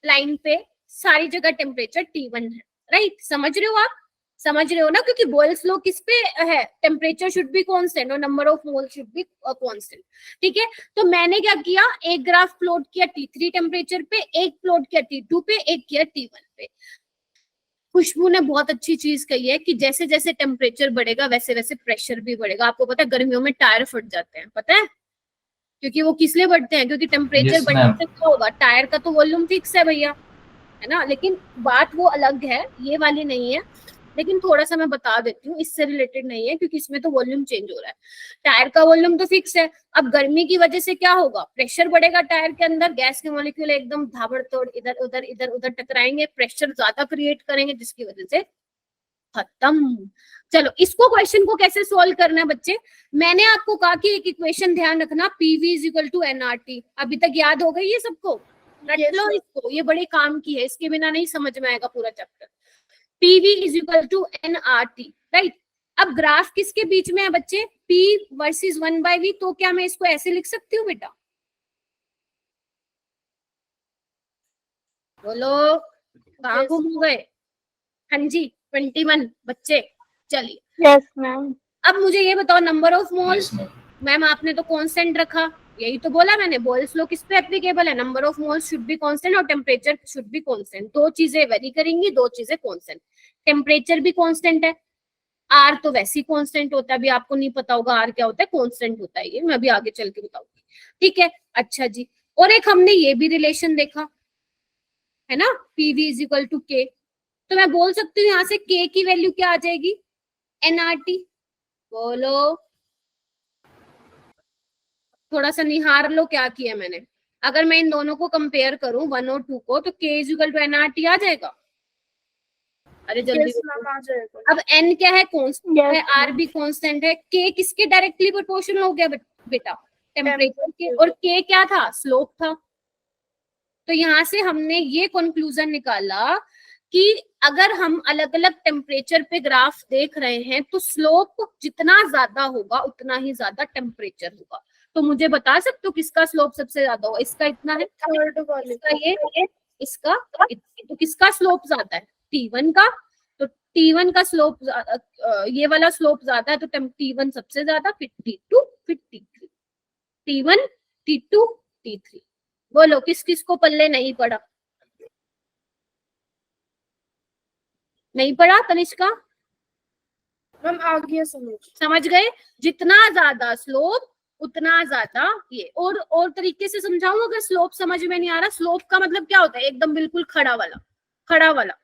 लाइन पे सारी जगह टेम्परेचर T1 है। राइट, समझ रहे हो आप? समझ रहे हो ना, क्योंकि बॉयल्स लॉ किस पे है, टेम्परेचर शुड बी कांस्टेंट और number of mole should be constant. ठीक है, तो मैंने क्या किया, एक ग्राफ प्लॉट किया T3 टेम्परेचर पे, एक प्लॉट किया T2 पे, एक किया T1 पे। खुशबू ने बहुत अच्छी चीज कही है कि जैसे जैसे टेम्परेचर बढ़ेगा वैसे वैसे प्रेशर भी बढ़ेगा। आपको पता है गर्मियों में टायर फट जाते हैं, पता है? क्योंकि वो किस लिए बढ़ते हैं, क्योंकि टेम्परेचर Yes, बढ़ने ma'am. से क्या होगा, टायर का तो वॉल्यूम फिक्स है भैया, है ना। लेकिन बात वो अलग है, ये वाली नहीं है। लेकिन थोड़ा सा मैं बता देती हूँ, इससे रिलेटेड नहीं है, क्योंकि इसमें तो वॉल्यूम चेंज हो रहा है। टायर का वॉल्यूम तो फिक्स है। अब गर्मी की वजह से क्या होगा, प्रेशर बढ़ेगा टायर के अंदर, गैस के मॉलिक्यूल एकदम धाबड़तोड़ इधर उधर टकराएंगे, प्रेशर ज्यादा क्रिएट करेंगे, जिसकी वजह से खत्म। चलो, इसको क्वेश्चन को कैसे सॉल्व करना है बच्चे, मैंने आपको कहा कि एक इक्वेशन ध्यान रखना, PV is equal to NRT. अभी तक याद हो गई ये सबको? रट लो इसको, ये बड़े काम की है, इसके बिना नहीं समझ में आएगा पूरा chapter. PV is equal to NRT, right. अब ग्राफ किसके बीच में है बच्चे, P वर्सेस 1/V, तो क्या मैं इसको ऐसे लिख सकती हूँ बेटा? बोलो, कहाँ घूम गए? हाँ जी 21 बच्चे। चलिए, यस मैम। अब मुझे ये बताओ, number of mole. Yes, ma'am. Ma'am आपने तो कांस्टेंट रखा, यही तो बोला मैंने, बॉयल्स लॉ किस पे एप्लीकेबल है, number of moles should be constant और टेम्परेचर शुड बी कांस्टेंट। दो चीजें वेरी करेंगी, दो चीजें कांस्टेंट। टेम्परेचर भी कांस्टेंट है, आर तो वैसे ही कांस्टेंट होता है, अभी आपको नहीं पता होगा आर क्या होता है, कांस्टेंट होता है, ये मैं अभी आगे चल के बताऊंगी। ठीक है, अच्छा जी। और एक हमने ये भी रिलेशन देखा है ना, पीवी इज इक्वल टू के, तो मैं बोल सकती हूँ यहाँ से के की वैल्यू क्या आ जाएगी, एनआरटी। बोलो, थोड़ा सा निहार लो क्या किया मैंने। अगर मैं इन दोनों को कंपेयर करूं 1 और 2 को, तो के इज इक्वल टू एनआरटी आ जाएगा। अरे जल्दी यस मैम आ जाएगा। अब एन क्या है, कांस्टेंट Yes, है, आर भी कांस्टेंट है, के किसके डायरेक्टली प्रोपोर्शनल हो गया बेटा, टेम्परेचर के। और के क्या था, स्लोप था। तो यहाँ से हमने ये कंक्लूजन निकाला कि अगर हम अलग अलग टेम्परेचर पे ग्राफ देख रहे हैं, तो स्लोप जितना ज्यादा होगा उतना ही ज्यादा टेम्परेचर होगा। तो मुझे बता सकते हो किसका स्लोप सबसे ज्यादा होगा? इसका इतना है, थर्ड वाले इसका ये, इसका तो किसका स्लोप ज्यादा है, T1 का। तो T1 का स्लोप, ये वाला स्लोप ज्यादा है, तो T1 सबसे ज्यादा, फिर T2, फिर T3। T1, T2, T3। बोलो किस किस को पल्ले नहीं पड़ा? नहीं पड़ा तनिष्का? मैम आ गया समझ। समझ गए? जितना ज्यादा स्लोप उतना ज्यादा ये। और तरीके से समझाऊं, अगर स्लोप समझ में नहीं आ रहा, स्लोप का मतलब क्या होता है, एकदम बिल्कुल खड़ा वाला, खड़ा वाला।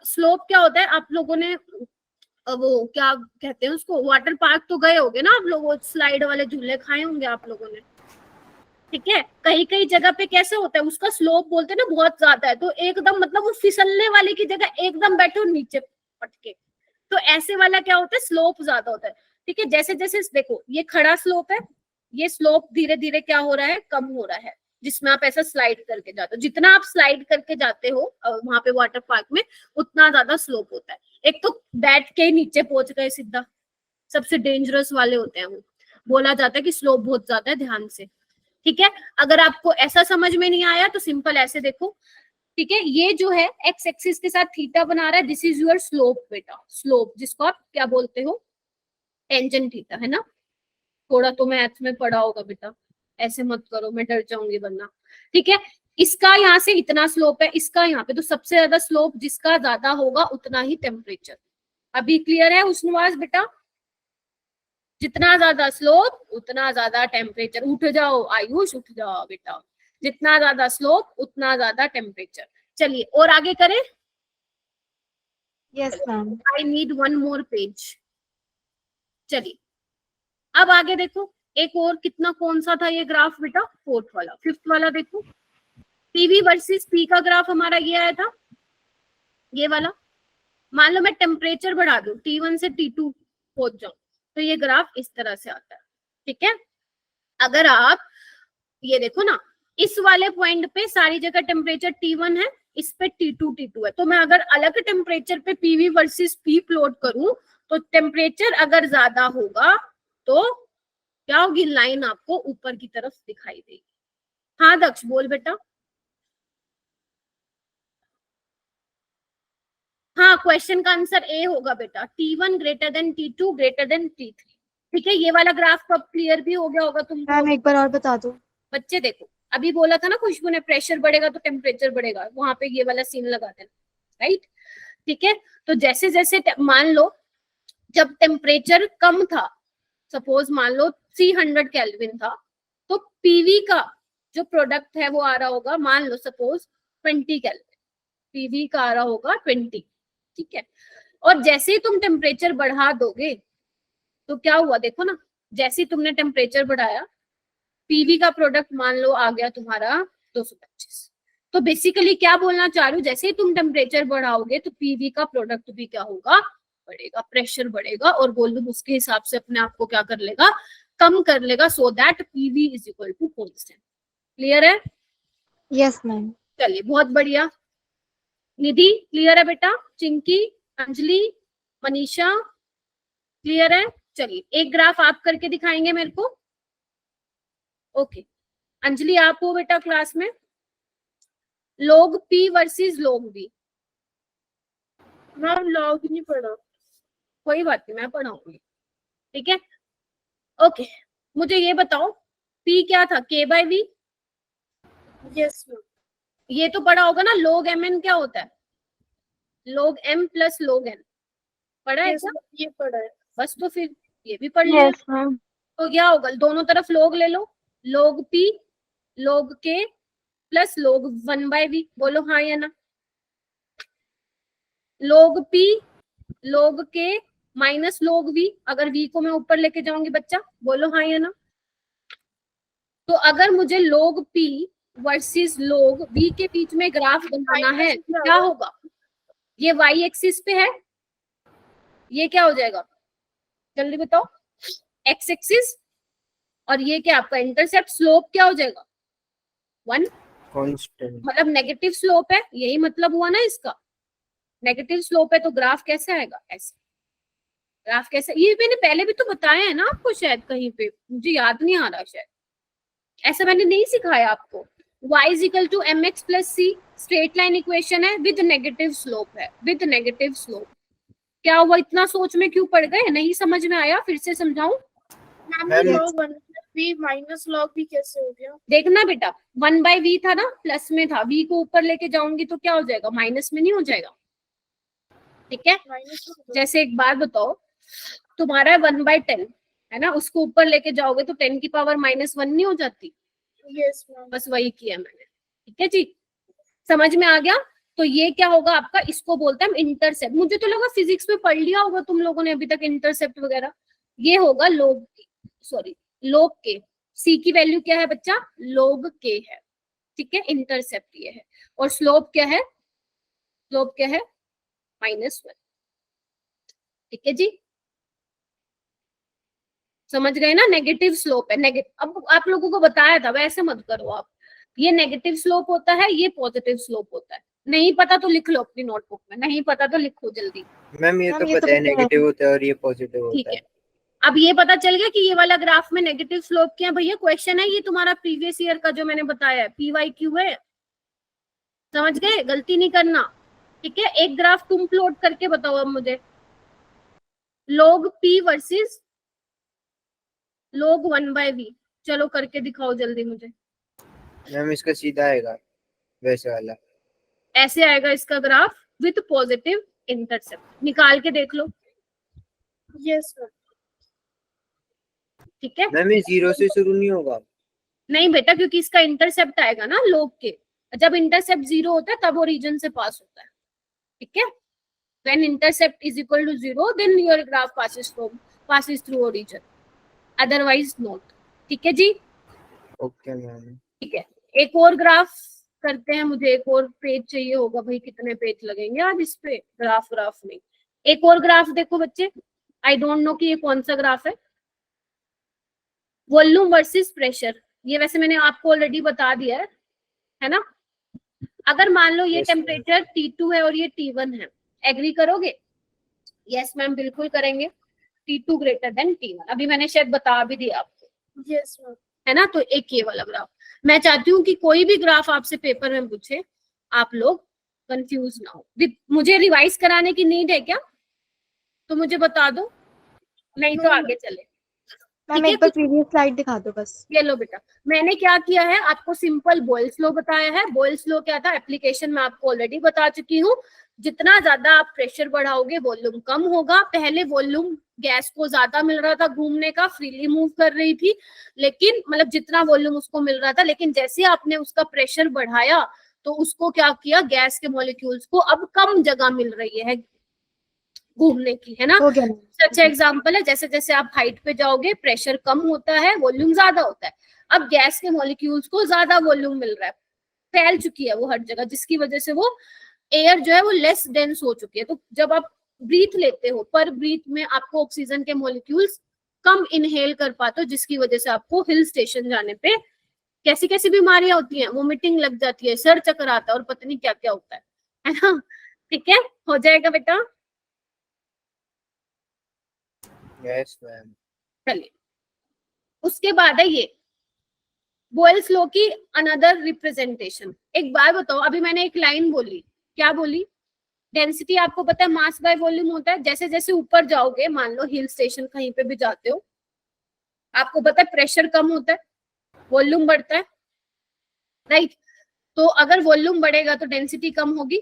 स्लोप क्या होता है, आप लोगों ने वो क्या कहते हैं उसको, वाटर पार्क तो गए होगे ना आप लोग, वो स्लाइड वाले झूले खाए होंगे आप लोगों ने। ठीक है, कई कई जगह पे कैसे होता है, उसका स्लोप बोलते हैं ना बहुत ज्यादा है, तो एकदम मतलब वो फिसलने वाले की जगह एकदम बैठे और नीचे पटके, तो ऐसे वाला क्या होता है, स्लोप ज्यादा होता है। ठीक है, जैसे जैसे देखो ये खड़ा स्लोप है, ये स्लोप धीरे धीरे क्या हो रहा है, कम हो रहा है, जिसमें आप ऐसा स्लाइड करके जाते हो। जितना आप स्लाइड करके जाते हो वहां पे वाटर पार्क में, उतना ज्यादा स्लोप होता है। एक तो बैठ के नीचे पहुंच गए सीधा, सबसे डेंजरस वाले होते हैं वो, बोला जाता है कि स्लोप बहुत ज्यादा है, ध्यान से। ठीक है, अगर आपको ऐसा समझ में नहीं आया तो सिंपल ऐसे देखो, ठीक है, ये जो है एक्स एक्सिस के साथ थीटा बना रहा है, दिस इज योर स्लोप बेटा, स्लोप जिसको आप क्या बोलते हो, टेंजेंट थीटा, है ना। थोड़ा तो मैथ में पढ़ा होगा बेटा, ऐसे मत करो, मैं डर जाऊंगी वरना। ठीक है, इसका यहाँ से इतना स्लोप है, इसका यहाँ पे, तो सबसे ज्यादा स्लोप जिसका ज्यादा होगा उतना ही टेम्परेचर। अभी क्लियर है उस्नवास बेटा? जितना ज्यादा स्लोप उतना ज्यादा टेम्परेचर। उठ जाओ आयुष, उठ जाओ बेटा, जितना ज्यादा स्लोप उतना ज्यादा टेम्परेचर। चलिए और आगे करें। Yes ma'am. I need one more page. चलिए अब आगे देखो, एक और कितना, कौन सा था ये ग्राफ बेटा, फोर्थ वाला, फिफ्थ वाला देखो, पीवी वर्सेस पी का ग्राफ हमारा ये आया था, ये वाला। मान लो मैं टेम्परेचर बढ़ा दूं, T1 से T2 पहुंच जाऊं, तो ये ग्राफ इस तरह से आता है। ठीक है, अगर आप ये देखो ना, इस वाले पॉइंट पे सारी जगह टेम्परेचर T1 है, इस पे T2 है, तो मैं अगर अलग टेम्परेचर पे पीवी वर्सेस पी प्लॉट करूं, तो टेम्परेचर अगर ज्यादा होगा तो क्या होगी, लाइन आपको ऊपर की तरफ दिखाई देगी। हाँ दक्ष बोल बेटा। हाँ, क्वेश्चन का आंसर ए होगा बेटा, T1 greater than T2 greater than T3। ठीक है, ये वाला ग्राफ तो अब क्लियर भी हो गया होगा तुमको। मैम एक बार और बता दो। बच्चे देखो, अभी बोला था ना खुशबू ने, प्रेशर बढ़ेगा तो टेम्परेचर बढ़ेगा, वहां पे ये वाला सीन लगा देना, राइट। ठीक है, तो जैसे जैसे मान लो जब टेम्परेचर कम था, सपोज मान लो 300 केल्विन था, तो पीवी का जो प्रोडक्ट है वो आ रहा होगा, मान लो सपोज 20 केल्विन, पीवी का आ रहा होगा 20। ठीक है, और जैसे ही तुम टेम्परेचर बढ़ा दोगे तो क्या हुआ देखो ना, जैसे ही तुमने टेम्परेचर बढ़ाया, पीवी का प्रोडक्ट मान लो आ गया तुम्हारा 225। तो बेसिकली क्या बोलना चाह रही हूँ, जैसे ही तुम टेम्परेचर बढ़ाओगे तो पीवी का प्रोडक्ट भी क्या होगा, बढ़ेगा, प्रेशर बढ़ेगा, और वॉल्यूम उसके हिसाब से अपने आप को क्या कर लेगा, कम कर लेगा, so that PV is equal to constant. Clear है? Yes ma'am. चलिए बहुत बढ़िया। निधि क्लियर है बेटा? चिंकी, अंजलि, मनीषा क्लियर है? चलिए एक ग्राफ आप करके दिखाएंगे मेरे को। ओके, अंजलि आप हो बेटा क्लास में, log P versus log V। Ma'am log नहीं पढ़ा। कोई बात नहीं, मैं पढ़ाऊंगी। ठीक है, ओके, मुझे ये बताओ P क्या था, K/V। Yes ma'am. ये तो पढ़ा होगा ना, log mn क्या होता है, log m plus log n, पढ़ा है क्या? ये पढ़ा है। बस तो फिर ये भी पढ़ लिया। Yes, ma'am. तो क्या होगा, दोनों तरफ log ले लो, log P log K plus log 1/V। बोलो हाँ या ना। log P log K minus log V, अगर V को मैं ऊपर लेके जाऊंगी बच्चा, बोलो हाँ या ना। तो अगर मुझे log P versus log V के बीच में ग्राफ बनाना है, क्या होगा, ये y एक्सिस पे है, ये क्या हो जाएगा, जल्दी बताओ, x एक्सिस, और ये क्या आपका इंटरसेप्ट, स्लोप क्या हो जाएगा, 1, कांस्टेंट। मतलब नेगेटिव स्लोप है, यही मतलब हुआ ना इसका, नेगेटिव स्लोप है, तो ग्राफ कैसे आएगा, ऐसे। ग्राफ कैसे, ये मैंने पहले भी तो बताया है ना आपको, शायद कहीं पे, मुझे याद नहीं आ रहा, शायद ऐसा मैंने नहीं सिखाया आपको। y is equal to mx plus c, straight line equation है, विद नेगेटिव स्लोप है, विद नेगेटिव स्लोप। क्या हुआ, इतना सोच में क्यों पड़ गए, नहीं समझ में आया, फिर से समझाऊं? Ma'am log 1 v minus log v कैसे हो गया? देखना बेटा, 1/v था ना, प्लस में था, v को ऊपर लेके जाऊंगी तो क्या हो जाएगा, माइनस में नहीं हो जाएगा। ठीक है, माइनस जैसे एक बात बताओ, तुम्हारा 1/10 है ना, उसको ऊपर लेके जाओगे तो 10 की पावर -1 नहीं हो जाती, यस मैम। बस वही किया मैंने। ठीक है जी, समझ में आ गया? तो ये क्या होगा आपका, इसको बोलते हैं इंटरसेप्ट। मुझे तो लगा फिजिक्स में पढ़ लिया होगा तुम लोगों ने अभी तक इंटरसेप्ट वगैरह। ये होगा log K। C की वैल्यू क्या है बच्चा, log K है। ठीक है, इंटरसेप्ट ये है, और स्लोप क्या है, स्लोप क्या है, -1। ठीक है जी, समझ गए ना, नेगेटिव स्लोप है। अब आप लोगों को बताया था, वैसे मत करो आप, ये नेगेटिव स्लोप होता है, ये पॉजिटिव स्लोप होता है। नहीं पता तो लिख लो अपनी नोटबुक में, नहीं पता तो लिखो जल्दी। मैम ये तो पता है, नेगेटिव होता है और ये पॉजिटिव ठीक होता है, है। अब ये पता चल गया कि ये वाला ग्राफ में नेगेटिव स्लोप क्या है। भैया क्वेश्चन है ये तुम्हारा प्रीवियस ईयर का जो मैंने बताया है, PYQ है। समझ गए, गलती नहीं करना, ठीक है। एक ग्राफ तुम प्लॉट करके बताओ अब मुझे, log p versus log 1/v, चलो करके दिखाओ जल्दी मुझे। मैम इसका सीधा आएगा वैसे वाला, ऐसे आएगा इसका ग्राफ विथ पॉजिटिव इंटरसेप्ट, निकाल के देख लो, यस मैम। ठीक है। मैम ये 0 से शुरू नहीं होगा। नहीं बेटा, क्योंकि इसका इंटरसेप्ट आएगा ना log के, जब इंटरसेप्ट 0 होता है तब ओरिजिन से पास होता है, ठीक है। when intercept is equal to 0 then your graph passes through origin, otherwise not, ठीक है जी। Okay ma'am. ठीक है, एक और ग्राफ करते हैं, मुझे एक और पेज चाहिए होगा भाई, कितने पेज लगेंगे आज इस पे, ग्राफ में। एक और ग्राफ देखो बच्चे, आई डोंट नो कि ये कौन सा ग्राफ है, वॉल्यूम वर्सेस प्रेशर। ये वैसे मैंने आपको ऑलरेडी बता दिया है ना। अगर मान लो ये Yes, ma'am. टेम्परेचर T2 है और ये T1 है, एग्री करोगे? यस मैम बिल्कुल करेंगे, T2 ग्रेटर देन T1, अभी मैंने शायद बता भी दिया आपको, यस मैम। है ना। तो एक ये वाला ग्राफ, मैं चाहती हूँ कि कोई भी ग्राफ आपसे पेपर में पूछे आप लोग कंफ्यूज ना हो। मुझे रिवाइज कराने की नीड है क्या? तो मुझे बता दो, नहीं तो आगे चले। मैम ठीक है, एक बार प्रीवियस स्लाइड दिखा दो बस। ये लो बेटा, मैंने क्या किया है, आपको सिंपल बॉयल्स लॉ बताया है। बॉयल्स लॉ क्या था, एप्लीकेशन में आपको ऑलरेडी बता चुकी हूँ। जितना ज्यादा आप प्रेशर बढ़ाओगे वॉल्यूम कम होगा। पहले वॉल्यूम गैस को ज्यादा मिल रहा था घूमने का, फ्रीली मूव कर रही थी, लेकिन मतलब जितना वॉल्यूम उसको मिल रहा था, लेकिन जैसे आपने उसका प्रेशर बढ़ाया तो उसको क्या किया, गैस के मॉलिक्यूल्स को अब कम जगह मिल रही है घूमने की, है ना। हो गया मैम। अच्छा एग्जांपल है, जैसे जैसे आप हाइट पे जाओगे प्रेशर कम होता है, वॉल्यूम ज्यादा होता है। अब गैस के मॉलिक्यूल्स को ज्यादा वॉल्यूम मिल रहा है, फैल चुकी है वो हर जगह, जिसकी वजह से वो एयर जो है वो लेस डेंस हो चुकी है। तो जब आप ब्रीथ लेते हो, पर ब्रीथ में आपको ऑक्सीजन के मॉलिक्यूल्स कम इनहेल कर पाते हो, जिसकी वजह से आपको हिल स्टेशन जाने पे कैसी कैसी बीमारियां होती हैं, वोमिटिंग लग जाती है, सर चक्कर आता है और पता नहीं क्या क्या होता है ना। ठीक है, हो जाएगा बेटा। Yes ma'am. चलिए, उसके बाद है ये बॉयल्स लॉ की अनदर रिप्रेजेंटेशन। एक बार बताओ, अभी मैंने एक लाइन बोली, क्या बोली, डेंसिटी आपको पता है मास बाय वॉल्यूम होता है। जैसे जैसे ऊपर जाओगे, मान लो हिल स्टेशन कहीं पे भी जाते हो, आपको पता है प्रेशर कम होता है, वॉल्यूम बढ़ता है, राइट। तो अगर वॉल्यूम बढ़ेगा तो डेंसिटी कम होगी,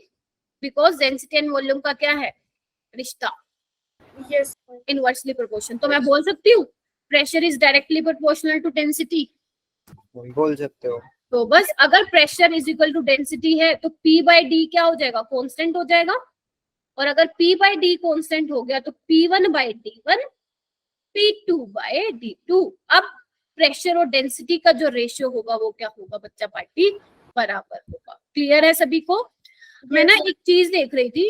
बिकॉज डेंसिटी एंड वॉल्यूम का क्या है रिश्ता, यस इनवर्सली प्रोपोर्शन। तो मैं बोल सकती हूँ pressure is directly proportional to density. बोल सकते हो। तो बस अगर pressure is equal to density है तो P/D क्या हो जाएगा, कांस्टेंट हो जाएगा। और अगर P/D कांस्टेंट हो गया तो P1/D1 P2/D2। अब प्रेशर और डेंसिटी का जो रेशियो होगा वो क्या होगा बच्चा पार्टी, बराबर होगा। क्लियर है सभी को? मैं ना एक चीज देख रही थी,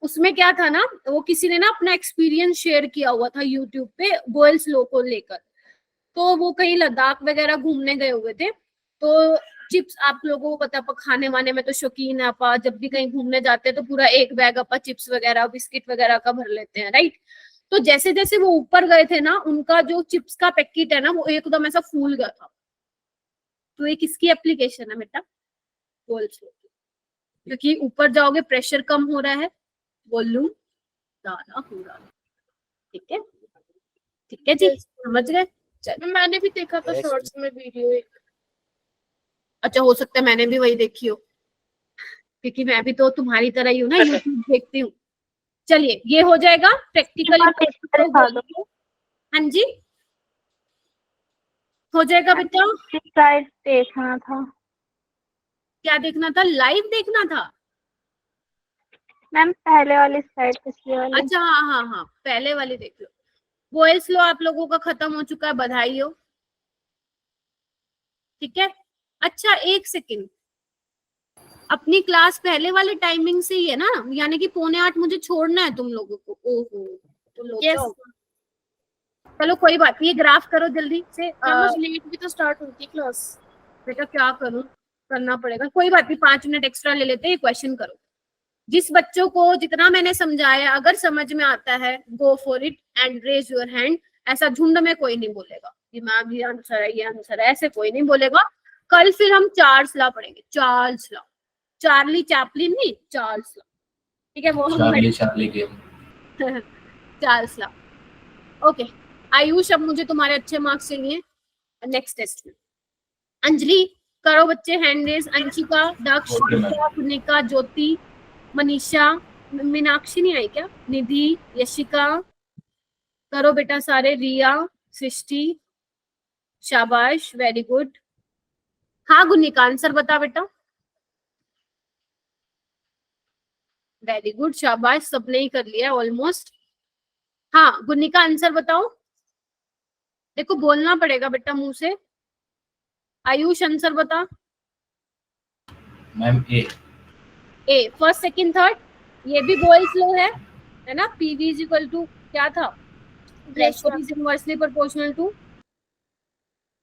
उसमें क्या था ना, वो किसी ने ना अपना एक्सपीरियंस शेयर किया हुआ था यूट्यूब पे बॉयल्स लॉ को लेकर। तो वो कहीं लद्दाख वगैरह घूमने गए हुए थे। तो चिप्स, आप लोगों को पता, खाने वाने में तो शौकीन है अपा, जब भी कहीं घूमने जाते हैं तो पूरा एक बैग अपा चिप्स वगैरह बिस्किट वगैरह का भर लेते हैं, राइट। तो जैसे जैसे वो ऊपर गए थे ना, उनका जो चिप्स का पैकेट है ना वो एकदम ऐसा फूल गया था। तो ये किसकी एप्लीकेशन है बेटा, बॉयल्स लॉ, क्योंकि ऊपर जाओगे प्रेशर कम हो रहा है, वॉल्यूम ज्यादा हो रहा है। ठीक है, ठीक है जी, समझ गए? मैंने भी देखा था Yes, शॉर्ट्स में वीडियो एक। अच्छा, हो सकता है मैंने भी वही देखी हो, क्योंकि मैं भी तो तुम्हारी तरह ही हूँ ना, यूट्यूब देखती हूँ। चलिए, ये हो जाएगा प्रैक्टिकली। हाँ जी, हो जाएगा बेटा। स्लाइड देखना था क्या देखना था, लाइव देखना था? मैम, पहले वाली स्लाइड, पिछली वाली। अच्छा हाँ हाँ हाँ, पहले वाली देख लो। बॉयल्स लॉ आप लोगों का खत्म हो चुका है, बधाई हो। ठीक है, अच्छा एक सेकंड, अपनी क्लास पहले वाले टाइमिंग से ही है ना, यानी कि 7:45 मुझे छोड़ना है तुम लोगों को। ओहो, तो लो यस जाओ। चलो कोई बात नहीं, ये ग्राफ करो जल्दी से। लेट भी तो स्टार्ट होती क्लास। बेटा क्या करूं, करना पड़ेगा, कोई बात नहीं, 5 मिनट एक्स्ट्रा ले लेते हैं। ये क्वेश्चन करो, जिस बच्चों को जितना मैंने समझाया अगर समझ में आता है go for it and raise your hand. ऐसा झुंड में कोई नहीं बोलेगा कि मैम ये आंसर है, ये आंसर है, ऐसे कोई नहीं बोलेगा। कल फिर हम चार्ल्स लॉ पढ़ेंगे, चार्ल्स लॉ, चार्ली चैपलिन नहीं, चार्ल्स लॉ, ठीक है, वो हम Charlie Charlie game. Charles law. Okay Ayush, अब मुझे तुम्हारे अच्छे मार्क्स चाहिए नेक्स्ट टेस्ट में। अंजलि करो बच्चे हैंड रेज, अंशिका, दक्ष, Okay, ma'am. निका, पुनिका, ज्योति, मनीषा, मीनाक्षी नहीं आई क्या, निधि, यशिका, करो बेटा सारे, रिया, सृष्टि, शाबाश, वेरी गुड। हाँ गुनिका आंसर बता बेटा, वेरी गुड, शाबाश, सबने ही कर लिया ऑलमोस्ट। हाँ गुनिका आंसर बताओ, देखो बोलना पड़ेगा बेटा मुंह से। आयुष आंसर बता। मैम ए फर्स्ट सेकंड थर्ड, ये भी बॉयल्स लॉ है ना, पीवी इज इक्वल टू क्या था, pressure is inversely proportional to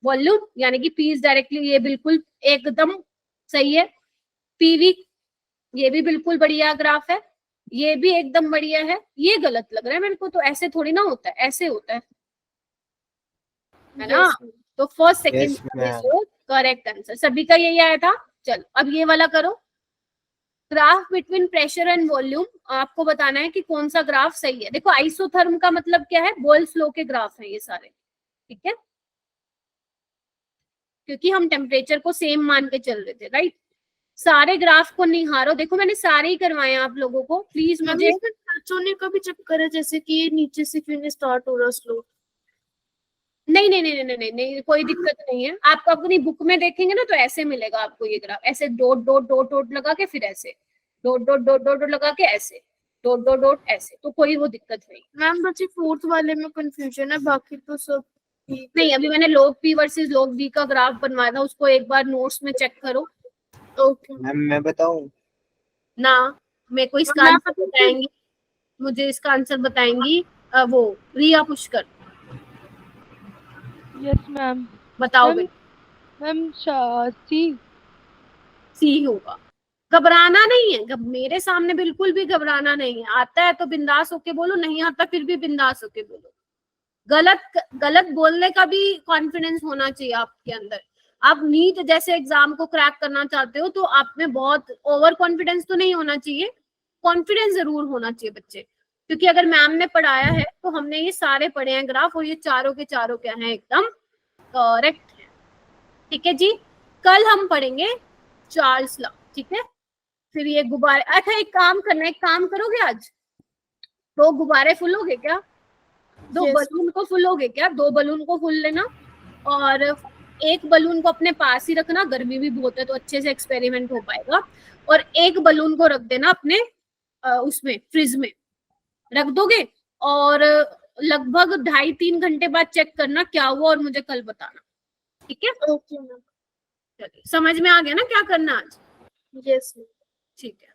volume, यानी कि पी इज डायरेक्टली, ये बिल्कुल एकदम सही है। पीवी ये भी बिल्कुल बढ़िया ग्राफ है, ये भी एकदम बढ़िया है। ये गलत लग रहा है मेरे को, तो ऐसे थोड़ी ना होता है, ऐसे होता है ना। तो first Yes, second ma'am. Correct answer, सभी का यही आया था। चलो अब ये वाला करो, graph between pressure and volume. आपको बताना है कि कौन सा ग्राफ सही है। देखो आइसोथर्म का मतलब क्या है, बॉयल्स लॉ के ग्राफ है ये सारे, ठीक है, क्योंकि हम टेम्परेचर को सेम मान के चल रहे थे, राइट। सारे ग्राफ को निहारो, देखो मैंने सारे ही करवाए हैं आप लोगों को, प्लीज मुझे। टच होने का भी चक्कर है, जैसे कि ये नीचे से क्यों नहीं स्टार्ट हो रहा स्लो। नहीं नहीं नहीं नहीं नहीं नहीं, कोई दिक्कत नहीं है। आप अपनी बुक में देखेंगे ना तो ऐसे मिलेगा आपको ये ग्राफ, ऐसे डॉट डॉट डॉट डॉट लगा के, फिर ऐसे dot dot dot dot dot लगा के, ऐसे डॉट डॉट डॉट ऐसे, तो कोई वो दिक्कत नहीं। मैम बस ये फोर्थ वाले में कंफ्यूजन है, बाकी तो सब ठीक है। नहीं अभी मैंने log p versus log v का ग्राफ बनवाया था, उसको एक बार नोट्स में चेक करो। ओके मैम मैं बताऊं? ना मेरे को इसका मैं आंसर बताएंगी, मुझे इसका आंसर बताएंगी वो रिया पुष्कर। Yes ma'am. बताओ मैम मैम सी होगा। घबराना नहीं है, मेरे सामने बिल्कुल भी घबराना नहीं है। आता है तो बिंदास होके बोलो, नहीं आता फिर भी बिंदास होके बोलो। गलत बोलने का भी कॉन्फिडेंस होना चाहिए आपके अंदर। आप नीट जैसे एग्जाम को क्रैक करना चाहते हो तो आप में बहुत ओवर कॉन्फिडेंस तो नहीं होना चाहिए, कॉन्फिडेंस जरूर होना चाहिए बच्चे, क्योंकि अगर मैम ने पढ़ाया है तो हमने ये सारे पढ़े हैं ग्राफ, और ये चारों के चारों क्या हैं, एकदम करेक्ट है। ठीक है जी, कल हम पढ़ेंगे चार्ल्स लॉ, ठीक है। फिर ये गुब्बारे, अच्छा एक काम करना, एक काम करोगे आज, 2 गुब्बारे फुल हो गए क्या, 2 बलून को फुल हो गए क्या, 2 बलून को फुल लेना, और एक बलून को अपने पास ही रखना, गर्मी भी बहुत है तो अच्छे से एक्सपेरिमेंट हो पाएगा, और एक बलून को रख देना अपने उसमें फ्रिज में रख दोगे, और लगभग 2.5-3 घंटे बाद चेक करना क्या हुआ और मुझे कल बताना, ठीक है। Okay ma'am. चलिए समझ में आ गया ना क्या करना आज, यस ठीक है।